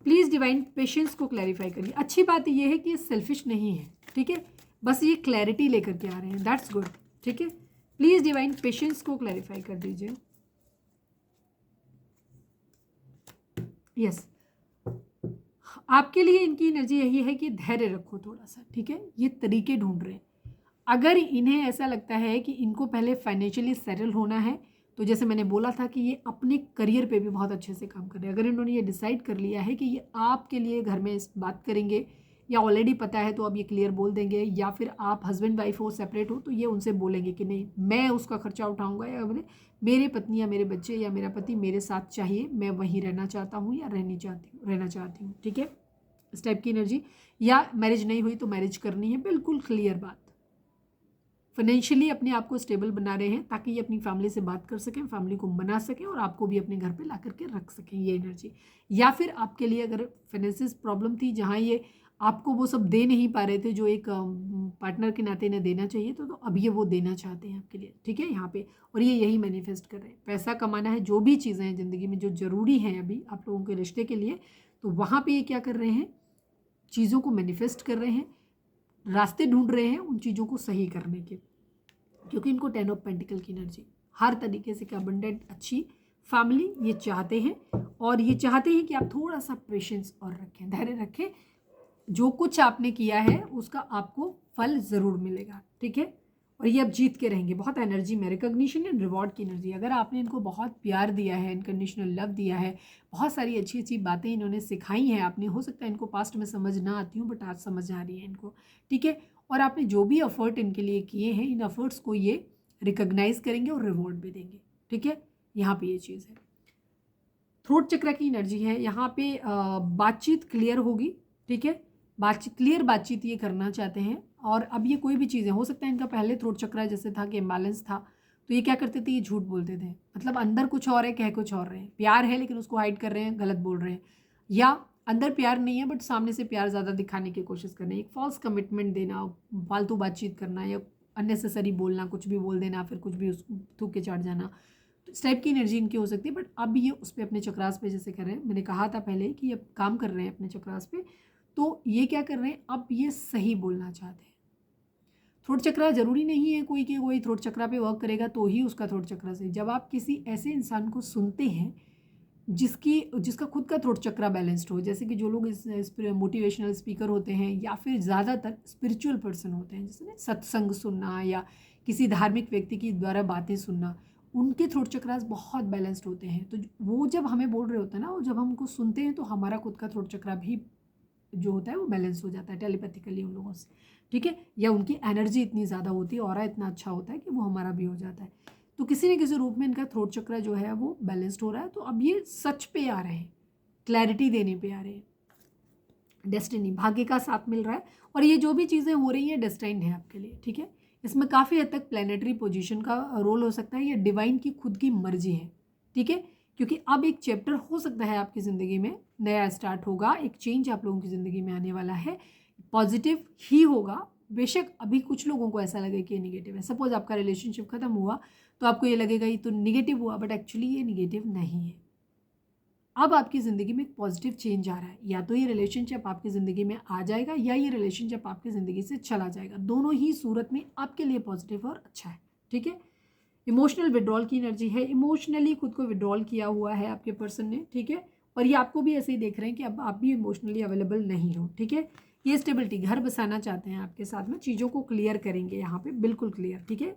[SPEAKER 1] प्लीज़ डिवाइन पेशेंस को क्लैरिफाई करिए। अच्छी बात यह है कि ये सेल्फिश नहीं है, ठीक है, बस ये क्लैरिटी लेकर के आ रहे हैं, दैट्स गुड, ठीक है। प्लीज़ डिवाइन पेशेंस को क्लैरिफाई कर दीजिए। यस, आपके लिए इनकी एनर्जी यही है कि धैर्य रखो थोड़ा सा, ठीक है। ये तरीके ढूंढ रहे हैं। अगर इन्हें ऐसा लगता है कि इनको पहले फाइनेंशियली सेटल होना है, तो जैसे मैंने बोला था कि ये अपने करियर पे भी बहुत अच्छे से काम कर रहे हैं। अगर इन्होंने ये डिसाइड कर लिया है कि ये आपके लिए घर में इस बात करेंगे, या ऑलरेडी पता है तो अब ये क्लियर बोल देंगे, या फिर आप हस्बैंड वाइफ हो, सेपरेट हो, तो ये उनसे बोलेंगे कि नहीं मैं उसका खर्चा उठाऊंगा, या मेरे पत्नी या मेरे बच्चे या मेरा पति मेरे साथ चाहिए, मैं वहीं रहना चाहता हूँ या रहना चाहती हूँ, ठीक है, इस टाइप की एनर्जी। या मैरिज नहीं हुई तो मैरिज करनी है, बिल्कुल क्लियर बात। फाइनेंशियली अपने आप को स्टेबल बना रहे हैं ताकि ये अपनी फैमिली से बात कर सकें, फैमिली को बना सकें और आपको भी अपने घर पे ला करके रख सकें, ये एनर्जी। या फिर आपके लिए अगर फाइनेंसिस प्रॉब्लम थी, जहाँ ये आपको वो सब दे नहीं पा रहे थे जो एक पार्टनर के नाते इन्हें देना चाहिए, तो अब ये वो देना चाहते हैं आपके लिए, ठीक है, यहाँ पे। और ये यही मैनिफेस्ट कर रहे हैं, पैसा कमाना है, जो भी चीज़ें हैं ज़िंदगी में जो ज़रूरी हैं अभी आप लोगों के रिश्ते के लिए, तो वहाँ पे ये क्या कर रहे हैं, चीज़ों को मैनिफेस्ट कर रहे हैं, रास्ते ढूंढ रहे हैं उन चीज़ों को सही करने के, क्योंकि इनको 10 ऑफ पेंटिकल की एनर्जी हर तरीके से अबंडेंट अच्छी फैमिली ये चाहते हैं। और ये चाहते हैं कि आप थोड़ा सा पेशेंस और रखें, धैर्य रखें, जो कुछ आपने किया है उसका आपको फल ज़रूर मिलेगा, ठीक है। और ये अब जीत के रहेंगे, बहुत एनर्जी में रिकॉग्निशन एंड रिवॉर्ड की एनर्जी। अगर आपने इनको बहुत प्यार दिया है, अनकंडीशनल लव दिया है, बहुत सारी अच्छी अच्छी बातें इन्होंने सिखाई हैं आपने, हो सकता है इनको पास्ट में समझ ना आती हूँ बट आज समझ आ रही है इनको, ठीक है। और आपने जो भी एफर्ट इनके लिए किए हैं, इन एफर्ट्स को ये रिकॉग्नाइज करेंगे और रिवॉर्ड भी देंगे, ठीक है। यहाँ पे ये चीज़ है, थ्रोट चक्र की एनर्जी है यहाँ पे। बातचीत क्लियर होगी, ठीक है, क्लियर बातचीत ये करना चाहते हैं। और अब ये कोई भी चीज़ें, हो सकता है इनका पहले थ्रोट चक्र जैसे था कि इम्बैलेंस था, तो ये क्या करते थे, ये झूठ बोलते थे, मतलब अंदर कुछ और है, कह कुछ और रहे हैं, प्यार है लेकिन उसको हाइड कर रहे हैं, गलत बोल रहे हैं, या अंदर प्यार नहीं है बट सामने से प्यार ज़्यादा दिखाने की कोशिश कर रहे हैं, एक फॉल्स कमिटमेंट देना, फालतू बातचीत करना या अननेसेसरी बोलना, कुछ भी बोल देना, फिर कुछ भी उस थूक के चढ़ जाना, तो इस टाइप की एनर्जी इनकी हो सकती है। बट अब ये उस पर अपने चक्रास पे जैसे कर रहे हैं, मैंने कहा था पहले कि ये काम कर रहे हैं अपने चक्रास पे, तो ये क्या कर रहे हैं, अब ये सही बोलना चाहते हैं। थ्रोट चक्रा जरूरी नहीं है कोई कि कोई थ्रोट चक्रा पे वर्क करेगा तो ही उसका थ्रोट चक्रा सही। जब आप किसी ऐसे इंसान को सुनते हैं जिसका खुद का थ्रोट चक्रा बैलेंस्ड हो, जैसे कि जो लोग इस मोटिवेशनल स्पीकर होते हैं या फिर ज़्यादातर स्पिरिचुअल पर्सन होते हैं, जैसे सत्संग सुनना या किसी धार्मिक व्यक्ति की द्वारा बातें सुनना, उनके थ्रोट चक्रास बहुत बैलेंस्ड होते हैं। तो वो जब हमें बोल रहे होते हैं ना, और जब हम उनको सुनते हैं तो हमारा खुद का थ्रोट चक्रा भी जो होता है वो बैलेंस हो जाता है टेलीपैथिकली उन लोगों से, ठीक है। या उनकी एनर्जी इतनी ज़्यादा होती है, ऑरा इतना अच्छा होता है कि वो हमारा भी हो जाता है। तो किसी न किसी रूप में इनका थ्रोट चक्र जो है वो बैलेंस्ड हो रहा है। तो अब ये सच पे आ रहे हैं, क्लैरिटी देने पे आ रहे हैं, डेस्टिनी, भाग्य का साथ मिल रहा है। और ये जो भी चीज़ें हो रही हैं डेस्टाइन्ड है आपके लिए, ठीक है। इसमें काफ़ी हद तक प्लानिटरी पोजीशन का रोल हो सकता है, या डिवाइन की खुद की मर्जी है, ठीक है। क्योंकि अब एक चैप्टर हो सकता है आपकी ज़िंदगी में नया स्टार्ट होगा, एक चेंज आप लोगों की ज़िंदगी में आने वाला है, पॉजिटिव ही होगा। बेशक अभी कुछ लोगों को ऐसा लगे कि ये निगेटिव है, सपोज आपका रिलेशनशिप खत्म हुआ तो आपको ये लगेगा ये तो निगेटिव हुआ, बट एक्चुअली ये निगेटिव नहीं है। अब आपकी ज़िंदगी में एक पॉजिटिव चेंज आ रहा है, या तो ये रिलेशनशिप आपकी ज़िंदगी में आ जाएगा या ये रिलेशनशिप आपकी ज़िंदगी से चला जाएगा, दोनों ही सूरत में आपके लिए पॉजिटिव और अच्छा है, ठीक है। इमोशनल विड्रॉल की एनर्जी है, इमोशनली खुद को विड्रॉल किया हुआ है आपके पर्सन ने, ठीक है। और ये आपको भी ऐसे ही देख रहे हैं कि अब आप भी इमोशनली अवेलेबल नहीं हो, ठीक है। ये स्टेबिलिटी, घर बसाना चाहते हैं आपके साथ में, चीज़ों को क्लियर करेंगे यहाँ पे, बिल्कुल क्लियर, ठीक है।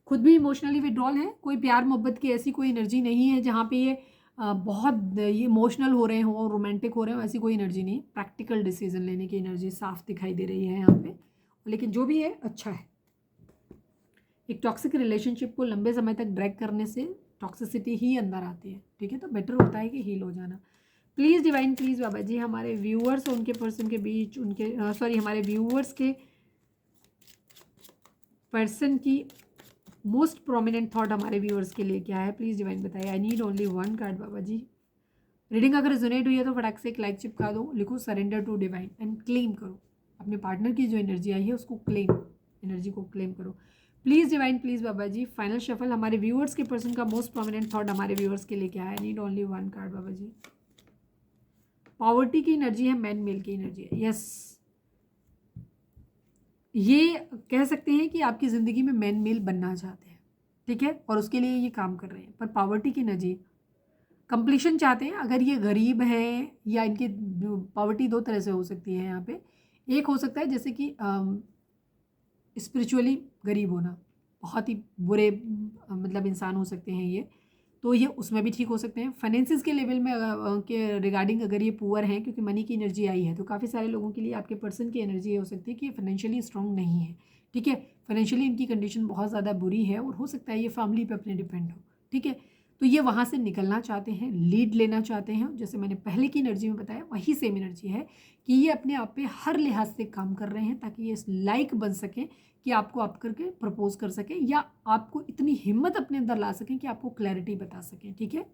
[SPEAKER 1] खुद भी इमोशनली विड्रॉल है, कोई प्यार मोहब्बत की ऐसी कोई एनर्जी नहीं है जहाँ पे ये बहुत ये इमोशनल हो रहे हो, रोमांटिक हो रहे हो, ऐसी कोई एनर्जी नहीं। प्रैक्टिकल डिसीजन लेने की एनर्जी साफ दिखाई दे रही है यहाँ पे, लेकिन जो भी है अच्छा है। एक टॉक्सिक रिलेशनशिप को लंबे समय तक ड्रैग करने से टॉक्सिसिटी ही अंदर आती है, ठीक है। तो बेटर होता है कि हील हो जाना। Please divine, please Baba ji, हमारे व्यूअर्स और उनके पर्सन के बीच, उनके सॉरी हमारे व्यूअर्स के पर्सन की मोस्ट प्रोमिनेंट थॉट हमारे व्यूअर्स के लिए क्या है, प्लीज़ डिवाइन बताइए। I need only one card Baba ji. Reading अगर रिजोनेट हुई है तो फटाक से एक लाइक चिपका दो, लिखो surrender to divine and claim करो अपने पार्टनर की जो एनर्जी आई है उसको क्लेम, एनर्जी को क्लेम करो please divine, please Baba ji. Final shuffle, हमारे व्यूअर्स के पर्सन का मोस्ट प्रोमिनेंट थॉट हमारे व्यूअर्स के लिए क्या है। I need only one card Baba ji. Poverty की एनर्जी है, मैन मेल की एनर्जी है, यस। ये कह सकते हैं कि आपकी ज़िंदगी में मैन मेल बनना चाहते हैं, ठीक है, और उसके लिए ये काम कर रहे हैं। पर पॉवर्टी की एनर्जी, कंप्लीशन चाहते हैं। अगर ये गरीब हैं, या इनकी पॉवर्टी दो तरह से हो सकती है यहाँ पे। एक हो सकता है जैसे कि स्पिरिचुअली गरीब होना, बहुत ही बुरे मतलब इंसान हो सकते हैं ये, तो ये उसमें भी ठीक हो सकते हैं। फाइनेंसिस के लेवल में के रिगार्डिंग अगर ये पुअर हैं, क्योंकि मनी की एनर्जी आई है, तो काफ़ी सारे लोगों के लिए आपके पर्सन की एनर्जी ये हो सकती है कि फाइनेंशियली स्ट्रांग नहीं है, ठीक है। फाइनेंशियली इनकी कंडीशन बहुत ज़्यादा बुरी है, और हो सकता है ये फैमिली पे अपने डिपेंड हो, ठीक है। तो ये वहाँ से निकलना चाहते हैं, लीड लेना चाहते हैं। जैसे मैंने पहले की एनर्जी में बताया, वही सेम एनर्जी है कि ये अपने आप पे हर लिहाज से काम कर रहे हैं, ताकि ये इस लायक बन सकें कि आपको आप करके प्रपोज कर सकें, या आपको इतनी हिम्मत अपने अंदर ला सकें कि आपको क्लैरिटी बता सकें, ठीक है।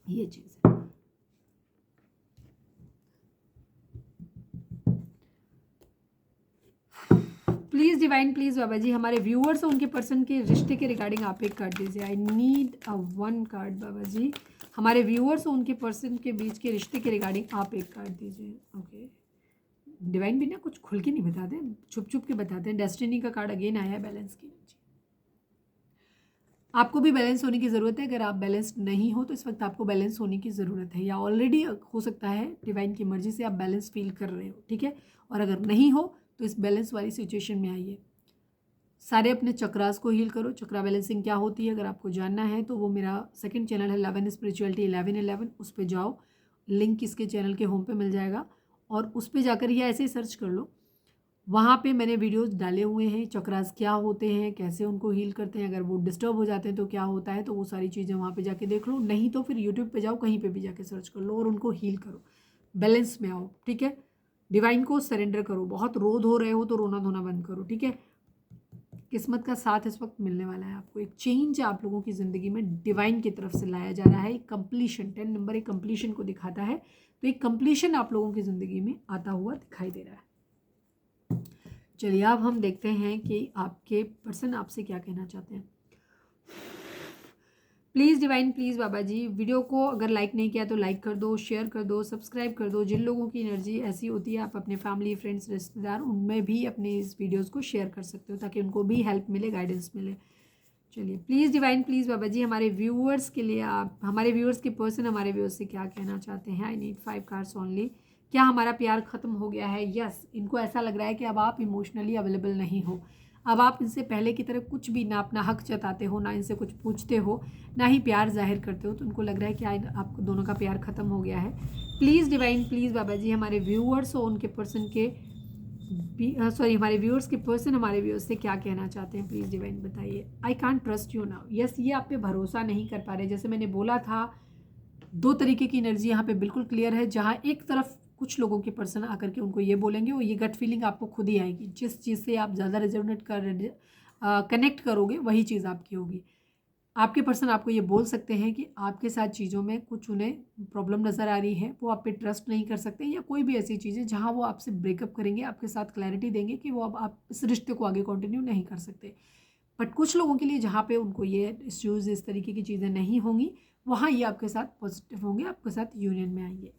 [SPEAKER 1] ये चीज़ है। Please divine, please Baba ji, हमारे व्यूअर्स और उनके पर्सन के रिश्ते के रिगार्डिंग आप एक कार्ड दीजिए। I need a one card Baba ji. हमारे व्यूअर्स और उनके पर्सन के बीच के रिश्ते के रिगार्डिंग आप एक कार्ड दीजिए। ओके डिवाइन भी ना कुछ खुल के नहीं बताते, छुप छुप के बताते हैं। डेस्टिनी का कार्ड अगेन आया है, बैलेंस की एनर्जी। आपको भी बैलेंस होने की ज़रूरत है। अगर आप बैलेंस नहीं हो तो इस वक्त आपको बैलेंस होने की ज़रूरत है, या ऑलरेडी हो सकता है डिवाइन की मर्जी से आप बैलेंस फील कर रहे हो, ठीक है। और अगर नहीं हो तो इस बैलेंस वाली सिचुएशन में आइए। सारे अपने चक्रास को हील करो। चक्रा बैलेंसिंग क्या होती है अगर आपको जानना है तो वो मेरा सेकंड चैनल है 11 स्पिरिचुअलिटी 1111, उस पर जाओ, लिंक इसके चैनल के होम पे मिल जाएगा और उस पर जाकर ये ऐसे ही सर्च कर लो। वहाँ पे मैंने वीडियोस डाले हुए हैं, चक्रास क्या होते हैं, कैसे उनको हील करते हैं, अगर वो डिस्टर्ब हो जाते हैं तो क्या होता है, तो वो सारी चीज़ें वहाँ पे जाके देख लो। नहीं तो फिर यूट्यूब पे जाओ, कहीं पे भी जाके सर्च कर लो और उनको हील करो, बैलेंस में आओ, ठीक है। डिवाइन को सरेंडर करो। बहुत रो धो रहे हो तो रोना धोना बंद करो, ठीक है। किस्मत का साथ इस वक्त मिलने वाला है आपको। एक चेंज आप लोगों की ज़िंदगी में डिवाइन की तरफ से लाया जा रहा है। एक कंप्लीशन, 10 नंबर एक कंप्लीशन को दिखाता है, तो एक कंप्लीशन आप लोगों की ज़िंदगी में आता हुआ दिखाई दे रहा है। चलिए अब हम देखते हैं कि आपके पर्सन आपसे क्या कहना चाहते हैं। Please divine, please Baba ji, video को अगर लाइक नहीं किया तो लाइक कर दो, शेयर कर दो, सब्सक्राइब कर दो। जिन लोगों की एनर्जी ऐसी होती है आप अपने फैमिली, फ्रेंड्स, रिश्तेदार उनमें भी अपने इस वीडियोस को शेयर कर सकते हो ताकि उनको भी हेल्प मिले, गाइडेंस मिले। चलिए please divine, please Baba ji, हमारे व्यूअर्स के लिए आप, हमारे व्यूअर्स के पर्सन हमारे व्यूअर्स से क्या कहना चाहते हैं। आई नीड 5 कार्ड्स ओनली। क्या हमारा प्यार ख़त्म हो गया है? यस, इनको ऐसा लग रहा है कि अब आप इमोशनली अवेलेबल नहीं हो। अब आप इनसे पहले की तरह कुछ भी ना अपना हक जताते हो, ना इनसे कुछ पूछते हो, ना ही प्यार जाहिर करते हो, तो उनको लग रहा है कि आपको दोनों का प्यार ख़त्म हो गया है। Please divine, please Baba ji, हमारे व्यूअर्स और उनके पर्सन के हमारे व्यूअर्स के पर्सन हमारे व्यूअर्स से क्या कहना चाहते हैं, प्लीज़ डिवाइन बताइए। I can't trust you now. Yes, ये आप पे भरोसा नहीं कर पा रहे। जैसे मैंने बोला था, दो तरीके की एनर्जी यहाँ पे बिल्कुल क्लियर है। जहाँ एक तरफ कुछ लोगों के पर्सन आकर के उनको ये बोलेंगे और ये गट फीलिंग आपको खुद ही आएगी। जिस चीज़ से आप ज़्यादा रेजोनेट कनेक्ट करोगे वही चीज़ आपकी होगी। आपके पर्सन आपको ये बोल सकते हैं कि आपके साथ चीज़ों में कुछ उन्हें प्रॉब्लम नज़र आ रही है, वो आप पे ट्रस्ट नहीं कर सकते, या कोई भी ऐसी चीज़ें जहाँ वो आपसे ब्रेकअप करेंगे, आपके साथ क्लैरिटी देंगे कि वो अब आप इस रिश्ते को आगे कंटिन्यू नहीं कर सकते। बट कुछ लोगों के लिए जहाँ पे उनको ये इश्यूज़, इस तरीके की चीज़ें नहीं होंगी, वहाँ ये आपके साथ पॉजिटिव होंगे, आपके साथ यूनियन में आएंगे।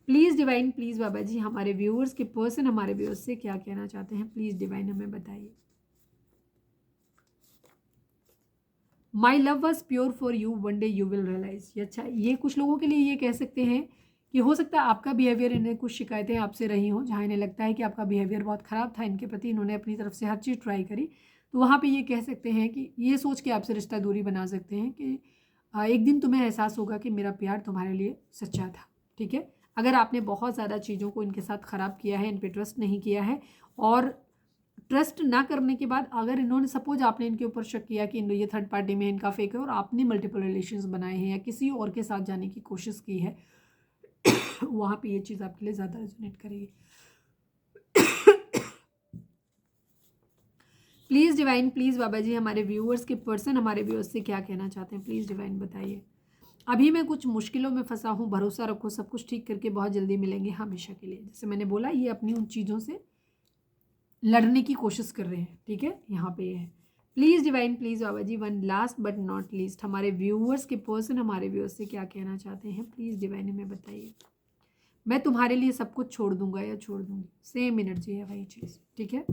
[SPEAKER 1] Please divine, please Baba ji, हमारे व्यूअर्स के पर्सन हमारे व्यूअर्स से क्या कहना चाहते हैं, प्लीज़ डिवाइन हमें बताइए। My love was pure for you, one day you will realise. अच्छा, ये कुछ लोगों के लिए ये कह सकते हैं कि हो सकता है आपका बिहेवियर, इन्हें कुछ शिकायतें आपसे रही हों जहाँ इन्हें लगता है कि आपका बिहेवियर बहुत ख़राब था इनके प्रति, इन्होंने अपनी तरफ से हर चीज़ ट्राई करी, तो वहाँ पे ये कह सकते हैं कि ये सोच के आपसे रिश्ता दूरी बना सकते हैं कि एक दिन तुम्हें एहसास होगा कि मेरा प्यार तुम्हारे लिए सच्चा था, ठीक है। अगर आपने बहुत ज़्यादा चीज़ों को इनके साथ ख़राब किया है, इन पर ट्रस्ट नहीं किया है, और ट्रस्ट ना करने के बाद अगर इन्होंने, सपोज आपने इनके ऊपर शक किया कि ये थर्ड पार्टी में इनका फेक है और आपने मल्टीपल रिलेशंस बनाए हैं या किसी और के साथ जाने की कोशिश की है, वहाँ पे ये चीज़ आपके लिए ज़्यादा रेजोनेट करेगी। Please divine, please Baba ji, हमारे व्यूअर्स के पर्सन हमारे व्यूअर्स से क्या कहना चाहते हैं, प्लीज़ डिवाइन बताइए। अभी मैं कुछ मुश्किलों में फंसा हूँ, भरोसा रखो, सब कुछ ठीक करके बहुत जल्दी मिलेंगे हमेशा के लिए। जैसे मैंने बोला, ये अपनी उन चीज़ों से लड़ने की कोशिश कर रहे हैं, ठीक है। यहाँ पे ये है। Please divine, please Baba ji, one last but not least, हमारे व्यूअर्स के पर्सन हमारे व्यूअर्स से क्या कहना चाहते हैं, प्लीज़ डिवाइन हमें बताइए। मैं तुम्हारे लिए सब कुछ छोड़ दूंगा या छोड़ दूंगी, सेम एनर्जी है, वही चीज़, ठीक है।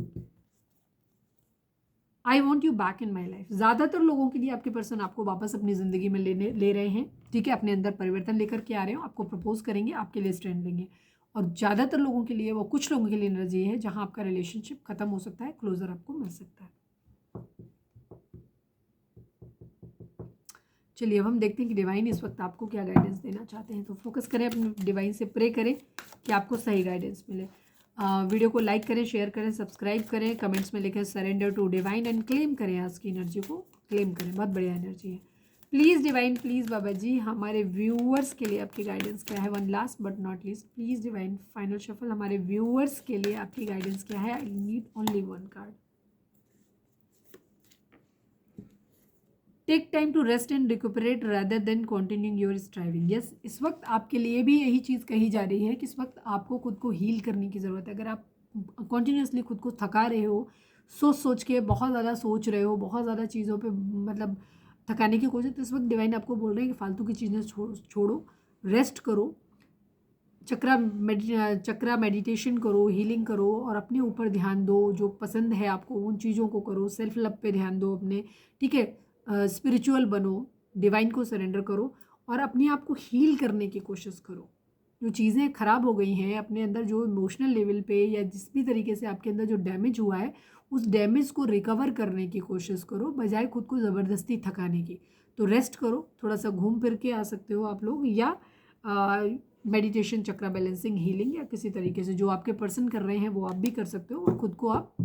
[SPEAKER 1] I want you back in my life. ज़्यादातर लोगों के लिए आपके पर्सन आपको वापस अपनी ज़िंदगी में ले रहे हैं, ठीक है। अपने अंदर परिवर्तन लेकर के आ रहे हो, आपको प्रपोज करेंगे, आपके लिए स्टैंड लेंगे। और ज़्यादातर लोगों के लिए, वो कुछ लोगों के लिए एनर्जी है जहाँ आपका रिलेशनशिप खत्म हो सकता है, क्लोजर आपको मिल सकता है। चलिए अब हम देखते हैं कि डिवाइन इस वक्त आपको क्या गाइडेंस देना चाहते हैं। तो फोकस करें अपने डिवाइन से, प्रे करें कि आपको सही गाइडेंस मिले। वीडियो को लाइक करें, शेयर करें, सब्सक्राइब करें, कमेंट्स में लिखें surrender to divine and claim करें। आज की एनर्जी को क्लेम करें, बहुत बढ़िया एनर्जी है। Please divine, please Baba ji, हमारे व्यूअर्स के लिए आपकी गाइडेंस क्या है। One last but not least, please divine, final shuffle, हमारे व्यूअर्स के लिए आपकी गाइडेंस क्या है। I need only one card. Take time to rest and recuperate rather than continuing your striving. Yes, इस वक्त आपके लिए भी यही चीज़ कही जा रही है कि इस वक्त आपको खुद को हील करने की ज़रूरत है। अगर आप कॉन्टीन्यूसली खुद को थका रहे हो, सोच सोच के बहुत ज़्यादा सोच रहे हो, बहुत ज़्यादा चीज़ों पे मतलब थकाने की कोशिश, तो इस वक्त डिवाइन आपको बोल रहे हैं कि फालतू की चीज़ें छोड़ो, रेस्ट करो, चक्रा मेडिटेशन करो, हीलिंग करो और अपने ऊपर ध्यान दो। जो पसंद है आपको उन चीज़ों को करो, सेल्फ लव पे ध्यान दो अपने, ठीक है। स्पिरिचुअल बनो, डिवाइन को सरेंडर करो और अपने आप को हील करने की कोशिश करो। जो चीज़ें ख़राब हो गई हैं अपने अंदर, जो इमोशनल लेवल पे या जिस भी तरीके से आपके अंदर जो डैमेज हुआ है, उस डैमेज को रिकवर करने की कोशिश करो बजाय खुद को ज़बरदस्ती थकाने की। तो रेस्ट करो, थोड़ा सा घूम फिर के आ सकते हो आप लोग, या मेडिटेशन, चक्रा बैलेंसिंग, हीलिंग या किसी तरीके से जो आपके पर्सन कर रहे हैं वो आप भी कर सकते हो और खुद को आप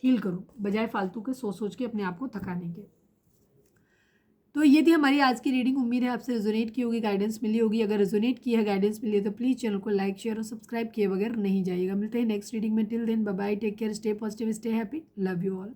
[SPEAKER 1] हील करो बजाय फालतू के सोच के अपने आप को थकाने के। तो ये थी हमारी आज की रीडिंग। उम्मीद है आपसे रेजोनेट की होगी, गाइडेंस मिली होगी। अगर रेजोनेट की है, गाइडेंस मिली है तो प्लीज़ चैनल को लाइक, शेयर और सब्सक्राइब किए बगैर नहीं जाइएगा। मिलते हैं नेक्स्ट रीडिंग में। Till then bye bye, take care, stay positive, stay happy, love you all.